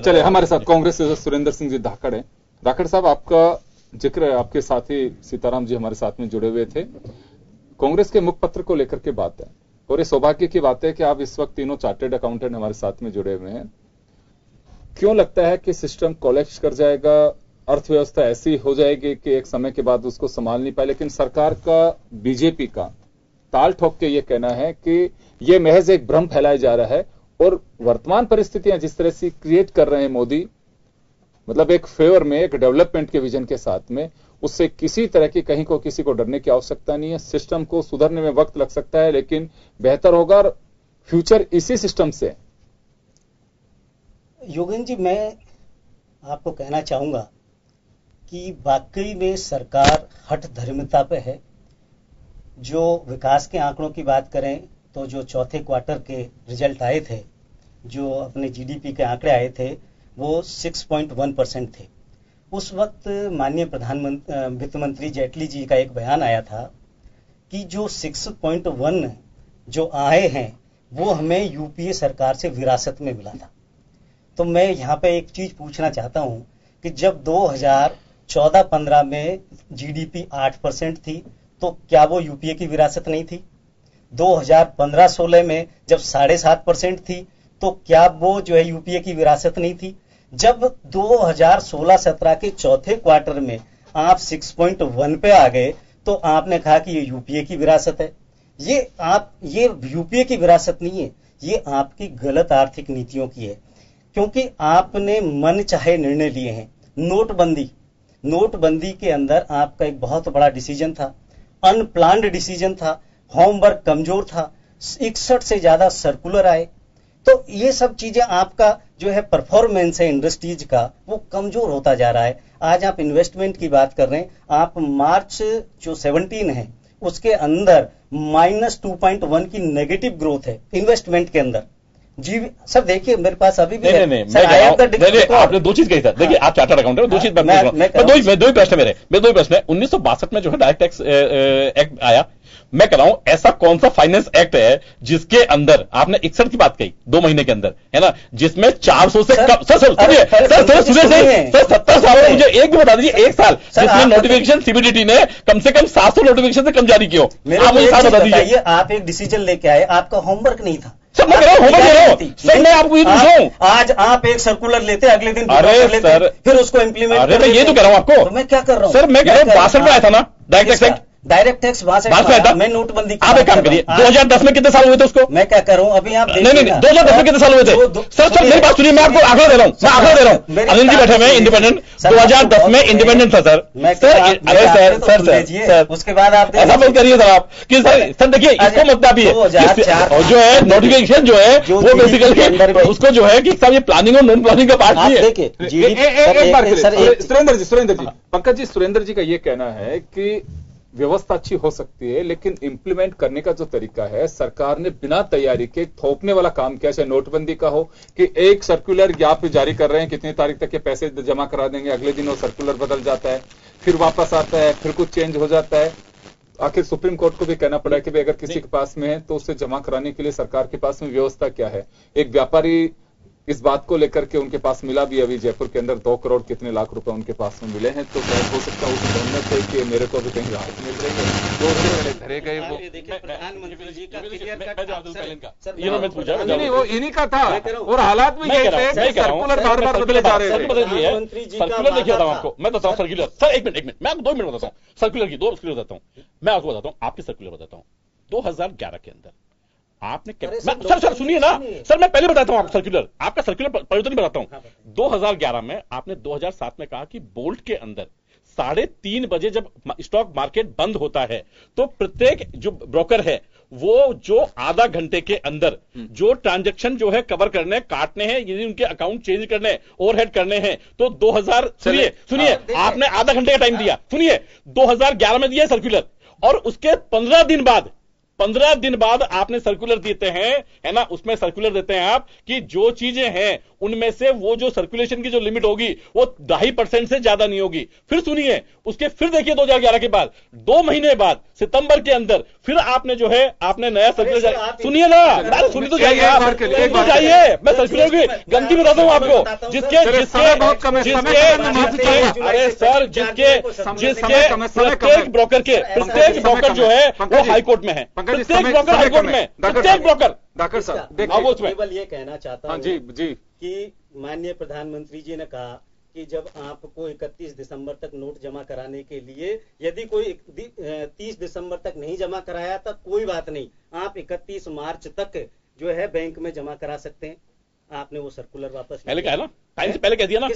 चले हमारे साथ कांग्रेस से सुरेंद्र सिंह जी धाकड़ हैं। धाकड़ साहब, आपका जिक्र है, आपके साथी सीताराम जी हमारे साथ में जुड़े हुए थे। कांग्रेस के मुखपत्र को लेकर के बात है, और ये सौभाग्य की बात है कि आप इस वक्त तीनों चार्टर्ड अकाउंटेंट हमारे साथ में जुड़े हुए हैं। क्यों लगता है कि सिस्टम कोलैप्स कर जाएगा, अर्थव्यवस्था ऐसी हो जाएगी कि एक समय के बाद उसको संभाल नहीं पाए? लेकिन सरकार का, बीजेपी का ताल ठोक के ये कहना है कि ये महज एक भ्रम फैलाया जा रहा है, और वर्तमान परिस्थितियां जिस तरह से क्रिएट कर रहे हैं मोदी, मतलब एक फेवर में, एक डेवलपमेंट के विजन के साथ में, उससे किसी तरह की कहीं को किसी को डरने की आवश्यकता नहीं है। सिस्टम को सुधरने में वक्त लग सकता है, लेकिन बेहतर होगा, और फ्यूचर इसी सिस्टम से। योगेंद्र जी, मैं आपको कहना चाहूंगा कि वाकई में सरकार हठ धर्मिता पे है। जो विकास के आंकड़ों की बात करें तो जो चौथे क्वार्टर के रिजल्ट आए थे, जो अपने जीडीपी के आंकड़े आए थे, वो 6.1% थे। उस वक्त माननीय प्रधानमंत्री वित्त मंत्री जेटली जी का एक बयान आया था कि जो 6.1 जो आए हैं वो हमें यूपीए सरकार से विरासत में मिला था। तो मैं यहाँ पे एक चीज पूछना चाहता हूँ कि जब 2014-15 में जीडीपी 8% थी, तो क्या वो यूपीए की विरासत नहीं थी? 2015-16 में जब 7.5% थी, तो क्या वो जो है यूपीए की विरासत नहीं थी? जब 2016-17 के चौथे क्वार्टर में आप 6.1 पे आ गए, तो आपने कहा कि ये यूपीए की विरासत है। ये यूपीए की विरासत नहीं है, ये आपकी गलत आर्थिक नीतियों की है, क्योंकि आपने मन चाहे निर्णय लिए हैं। नोटबंदी के अंदर आपका एक बहुत बड़ा डिसीजन था, अनप्लान्ड डिसीजन था, होमवर्क कमजोर था, 61 से ज्यादा सर्कुलर आए। तो ये सब चीजें, आपका जो है परफॉर्मेंस है इंडस्ट्रीज का, वो कमजोर होता जा रहा है। आज आप इन्वेस्टमेंट की बात कर रहे हैं, आप मार्च जो 17 है उसके अंदर -2.1 की नेगेटिव ग्रोथ है इन्वेस्टमेंट के अंदर। जी सर, देखिए मेरे पास अभी भी आपने दो चीज कही सर। देखिए, आप चार्टर्ड अकाउंटेंट, दो चीज दो ही प्रश्न मेरे 1962 में जो है डायरेक्ट टैक्स एक्ट आया। मैं कह रहा हूं ऐसा कौन सा फाइनेंस एक्ट है जिसके अंदर आपने 61 की बात कही 2 महीने के अंदर, है ना, जिसमें 400 से कम। सर 70 साल में मुझे एक भी बता दीजिए, एक साल जिसमें नोटिफिकेशन सीबीडीटी ने कम से कम 700 नोटिफिकेशन से कम जारी किए हो। आप मुझे साल बता दीजिए। आप एक डिसीजन लेके आए, आपका होमवर्क नहीं था। सर मैं कह रहा हूं सर, मैं आपको ये पूछ रहा हूं, आज आप एक सर्कुलर लेते, अगले दिन सर फिर उसको इंप्लीमेंट। अरे मैं ये तो कह रहा हूं आपको, तो मैं क्या कर रहा हूं सर, मैं कह रहा हूं 62 में आया था ना डायरेक्ट टैक्स। डायरेक्ट टैक्स वहां से मैं नोटबंदी। आप एक काम करिए, 2010 में कितने साल हुए थे उसको? मैं क्या कर रहा हूं अभी, आप नहीं 2010 में कितने साल हुए थे? सर मेरी बात सुनिए, मैं आपको आंकड़ा दे रहा हूँ, अनिल जी बैठे हुए हैं इंडिपेंडेंट, 2010 में इंडिपेंडेंट था सर। सर उसके बाद आप ऐसा मत करिए सर, आप कि सर देखिए इसको मतलब ये जो है नोटिफिकेशन जो है वो बेसिकली उसको जो है कि साहब ये प्लानिंग और नॉन प्लानिंग का पार्ट नहीं है। एक बार सुरेंद्र जी पंकज जी, सुरेंद्र जी का ये कहना है कि व्यवस्था अच्छी हो सकती है, लेकिन इंप्लीमेंट करने का जो तरीका है, सरकार ने बिना तैयारी के थोपने वाला काम किया। चाहे नोटबंदी का हो कि एक सर्कुलर या पे जारी कर रहे हैं, कितनी तारीख तक के पैसे जमा करा देंगे, अगले दिन वो सर्कुलर बदल जाता है, फिर वापस आता है, फिर कुछ चेंज हो जाता है। आखिर सुप्रीम कोर्ट को भी कहना पड़ा कि भाई अगर किसी के पास में है तो उसे जमा कराने के लिए सरकार के पास में व्यवस्था क्या है। एक व्यापारी इस बात को लेकर के उनके पास मिला भी, अभी जयपुर के अंदर 2 करोड़ कितने लाख रुपए उनके पास में मिले हैं। तो शायद हो सकता है उस ढूंढने से कि मेरे को भी कहीं राहत मिल रही है, जो पहले धरे गए वो प्रधानमंत्री जी का नहीं, वो इन्हीं का था, और हालात में ये थे कि सर्कुलर बार-बार बदले जा रहे थे। सर्कुलर देखिए आपको मैं बताता हूँ, सर्कुलर सर एक मिनट मैं आपको 2 मिनट बताता हूँ, सर्कुलर की 2 बताता हूँ। मैं आपको बताता हूँ, आपके सर्कुलर बताता हूँ 2011 के अंदर आपने सर सुनिए ना सर, मैं पहले बताता हूं आपको सर्कुलर, आपका सर्कुलर परिवर्तन बताता हूं। 2011 में आपने 2007 में कहा कि बोल्ट के अंदर 3:30 बजे जब स्टॉक मार्केट बंद होता है तो प्रत्येक जो ब्रोकर है वो जो आधा घंटे के अंदर जो ट्रांजैक्शन जो है कवर करने, काटने हैं, यदि उनके अकाउंट चेंज करने, ओवरहेड करने हैं, तो 2000 सुनिए आपने आधा घंटे का टाइम दिया, सुनिए 2011 में दिया सर्कुलर, और उसके 15 दिन बाद 15 दिन बाद आपने सर्कुलर देते हैं, है ना, उसमें सर्कुलर देते हैं आप कि जो चीजें हैं उनमें से वो जो सर्कुलेशन की जो लिमिट होगी वो 2.5% से ज्यादा नहीं होगी। फिर सुनिए, उसके फिर देखिए 2011 के बाद 2 महीने बाद सितंबर के अंदर फिर आपने जो है आपने नया सर्कुलर, सुनिए ना, सुनिए तो जाइए आप, तो जाइए, मैं सर्कुलर की गंदी बताता हूं आपको, जिसके अरे सर जिसके प्रत्येक ब्रोकर जो है वो हाईकोर्ट में है, प्रत्येक ब्रोकर हाईकोर्ट में, प्रत्येक ब्रोकर। डॉक्टर साहब केवल ये कहना चाहता हूं जी कि माननीय प्रधानमंत्री जी ने कहा कि जब आपको 31 दिसंबर तक नोट जमा कराने के लिए, यदि कोई 30 दिसंबर तक नहीं जमा कराया तो कोई बात नहीं, आप 31 मार्च तक जो है बैंक में जमा करा सकते हैं। आपने वो सर्कुलर वापस पहले कहा ना, टाइम से पहले कह दिया ना,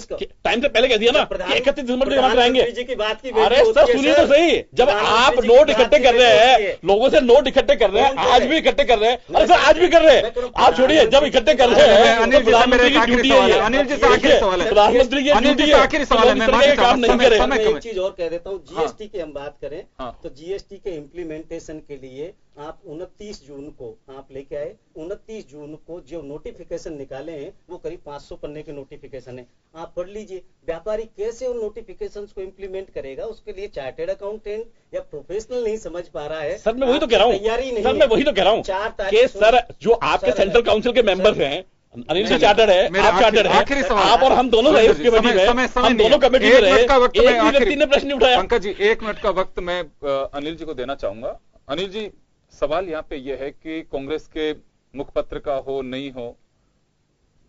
टाइम से पहले कह दिया ना 31 दिसंबर को जमा कराएंगे। अरे सर सुनिए तो सही, जब आप नोट इकट्ठे कर रहे हैं, लोगों से नोट इकट्ठे कर रहे हैं, आज भी इकट्ठे कर रहे हैं, अरे सर आज भी कर रहे हैं, आप छोड़िए, जब इकट्ठे कर रहे हैं प्रधानमंत्री की ड्यूटी है, अनिल जी से आखिरी सवाल है, प्रधानमंत्री की ड्यूटी है, आखिरी सवाल है, मैं काम नहीं करे। मैं एक चीज और कह देता हूँ, जीएसटी की हम बात करें तो जीएसटी के इम्प्लीमेंटेशन के लिए आप 29 जून को आप लेके आए, 29 जून को जो नोटिफिकेशन निकाले हैं वो करीब 500 पन्ने के नोटिफिकेशन है, आप पढ़ लीजिए। व्यापारी कैसे उन नोटिफिकेशंस को इंप्लीमेंट करेगा, उसके लिए चार्टर्ड अकाउंटेंट या प्रोफेशनल नहीं समझ पा रहा है। सर मैं वही तो कह रहा हूँ, तैयारी नहीं, सर मैं वही तो कह रहा हूँ कि सर जो आपके सेंट्रल काउंसिल के मेंबर्स हैं, अनिल जी चार्टर्ड है, आप चार्टर्ड है, आप और हम दोनों रहे उस कमेटी में, हम दोनों कमेटी में रहे, एक भी व्यक्ति ने प्रश्न नहीं उठाया। पंकज जी 1 मिनट का वक्त मैं अनिल जी को देना चाहूंगा। अनिल जी, सवाल यहाँ पे यह है कि कांग्रेस के मुखपत्र का हो नहीं हो,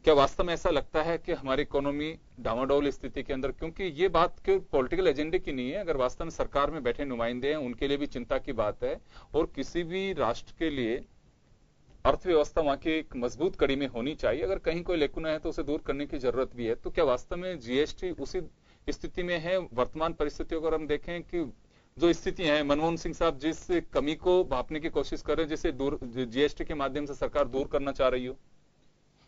क्या वास्तव में ऐसा लगता है कि हमारी इकोनॉमी डामाडोल स्थिति के अंदर, क्योंकि ये बात के पॉलिटिकल एजेंडे की नहीं है, अगर वास्तव में सरकार में बैठे नुमाइंदे हैं उनके लिए भी चिंता की बात है, और किसी भी राष्ट्र के लिए अर्थव्यवस्था वहां की एक मजबूत कड़ी में होनी चाहिए, अगर कहीं कोई लेकुना है तो उसे दूर करने की जरूरत भी है, तो क्या वास्तव में जीएसटी उसी स्थिति में है? वर्तमान परिस्थितियों को हम देखें कि जो स्थिति है, मनमोहन सिंह साहब जिस कमी को भांपने की कोशिश कर रहे हैं, जिसे दूर जीएसटी के माध्यम से सरकार दूर करना चाह रही हो।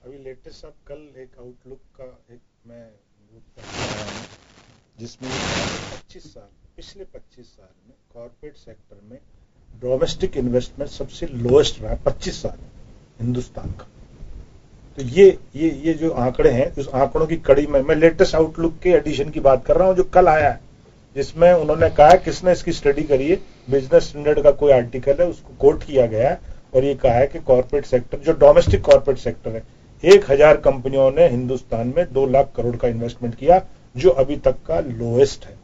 अभी लेटेस्ट अब कल एक आउटलुक का एक मैं आया हूं जिसमें 25 साल, पिछले 25 साल में कॉर्पोरेट सेक्टर में डोमेस्टिक इन्वेस्टमेंट सबसे लोएस्ट रहा 25 साल हिंदुस्तान का। तो ये जो आंकड़े हैं, उस आंकड़ों की कड़ी में मैं लेटेस्ट आउटलुक के एडिशन की बात कर रहा हूं जो कल आया है, जिसमें उन्होंने कहा है, किसने इसकी स्टडी करी है, बिजनेस स्टैंडर्ड का कोई आर्टिकल है, उसको कोट किया गया है और ये कहा है कि कॉर्पोरेट सेक्टर, जो डोमेस्टिक कॉर्पोरेट सेक्टर है, 1000 कंपनियों ने हिंदुस्तान में 2 लाख करोड़ का इन्वेस्टमेंट किया, जो अभी तक का लोएस्ट है।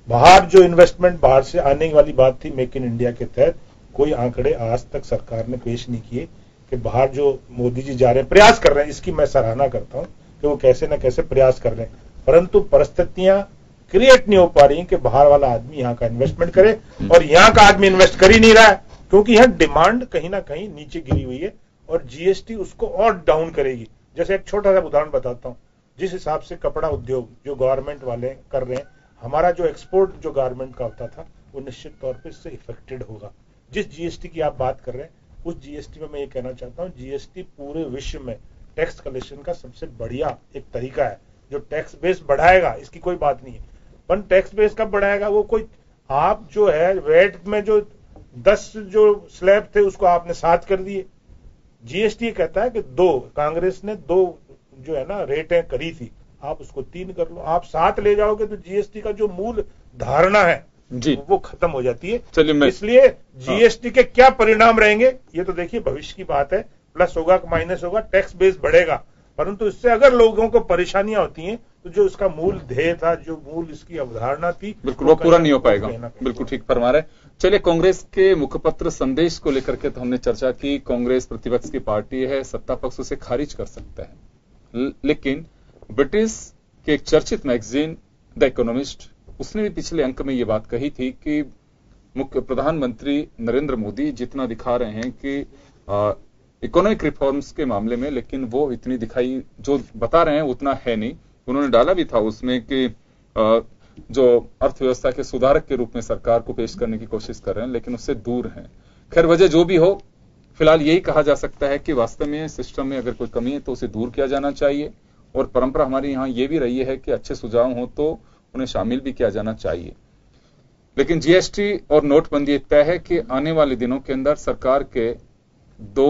बाहर जो इन्वेस्टमेंट बाहर से आने वाली बात थी मेक इन इंडिया के तहत, कोई आंकड़े आज तक सरकार ने पेश नहीं किए कि बाहर जो मोदी जी जा रहे हैं, प्रयास कर रहे हैं, इसकी मैं सराहना करता हूं कि वो कैसे न कैसे प्रयास कर रहे हैं, परंतु परिस्थितियां क्रिएट नहीं हो पा रही कि बाहर वाला आदमी यहाँ का इन्वेस्टमेंट करे, और यहाँ का आदमी इन्वेस्ट कर ही नहीं रहा है, क्योंकि यहाँ डिमांड कहीं ना कहीं नीचे गिरी हुई है और जीएसटी उसको और डाउन करेगी। जैसे एक छोटा सा उदाहरण बताता हूँ, जिस हिसाब से कपड़ा उद्योग जो गवर्नमेंट वाले कर रहे हैं, हमारा जो एक्सपोर्ट जो गारमेंट का होता था वो निश्चित तौर पर इससे इफेक्टेड होगा। जिस जीएसटी की आप बात कर रहे हैं उस जीएसटी में मैं ये कहना चाहता हूँ, जीएसटी पूरे विश्व में टैक्स कलेक्शन का सबसे बढ़िया एक तरीका है, जो टैक्स बेस बढ़ाएगा, इसकी कोई बात नहीं है। पर टैक्स बेस कब बढ़ाएगा? वो कोई आप जो है वेट में जो 10 जो स्लैब थे उसको आपने 7 कर दिए। जीएसटी कहता है कि 2, कांग्रेस ने 2 जो है ना रेटें करी थी, आप उसको 3 कर लो, आप 7 ले जाओगे तो जीएसटी का जो मूल धारणा है जी वो खत्म हो जाती है। चलिए, इसलिए जीएसटी के क्या परिणाम रहेंगे ये तो देखिए भविष्य की बात है, प्लस होगा माइनस होगा, टैक्स बेस बढ़ेगा, परंतु इससे अगर लोगों को परेशानियां होती हैं तो जो उसका मूल ध्येय था, जो मूल इसकी अवधारणा थी, बिल्कुल वो पूरा नहीं हो पाएगा। बिल्कुल ठीक फरमा रहे। चलिए, कांग्रेस के मुखपत्र संदेश को लेकर के तो हमने चर्चा की, कांग्रेस प्रतिपक्ष की पार्टी है, सत्ता पक्ष उसे खारिज कर सकता है, लेकिन ब्रिटिश के एक चर्चित मैगजीन द इकोनॉमिस्ट, उसने भी पिछले अंक में ये बात कही थी कि मुख्य प्रधानमंत्री नरेंद्र मोदी जितना दिखा रहे हैं कि इकोनॉमिक रिफॉर्म्स के मामले में, लेकिन वो इतनी दिखाई जो बता रहे हैं उतना है नहीं। उन्होंने डाला भी था उसमें कि जो अर्थव्यवस्था के सुधारक के रूप में सरकार को पेश करने की कोशिश कर रहे हैं, लेकिन उससे दूर हैं। खैर, वजह जो भी हो, फिलहाल यही कहा जा सकता है कि वास्तव में सिस्टम में अगर कोई कमी है तो उसे दूर किया जाना चाहिए, और परंपरा हमारी यहाँ ये भी रही है कि अच्छे सुझाव हो तो उन्हें शामिल भी किया जाना चाहिए। लेकिन जीएसटी और नोटबंदी तय है कि आने वाले दिनों के अंदर सरकार के दो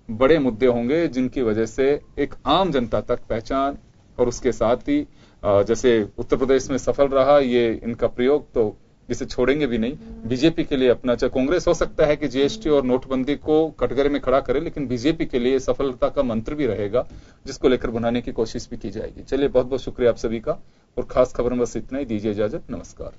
बड़े मुद्दे होंगे जिनकी वजह से एक आम जनता तक पहचान और उसके साथ ही जैसे उत्तर प्रदेश में सफल रहा ये इनका प्रयोग, तो जिसे छोड़ेंगे भी नहीं। बीजेपी के लिए अपना, चाहे कांग्रेस हो सकता है कि जीएसटी और नोटबंदी को कटघरे में खड़ा करे, लेकिन बीजेपी के लिए सफलता का मंत्र भी रहेगा जिसको लेकर बनाने की कोशिश भी की जाएगी। चलिए, बहुत बहुत शुक्रिया आप सभी का, और खास खबर में बस इतना ही। दीजिए इजाजत, नमस्कार।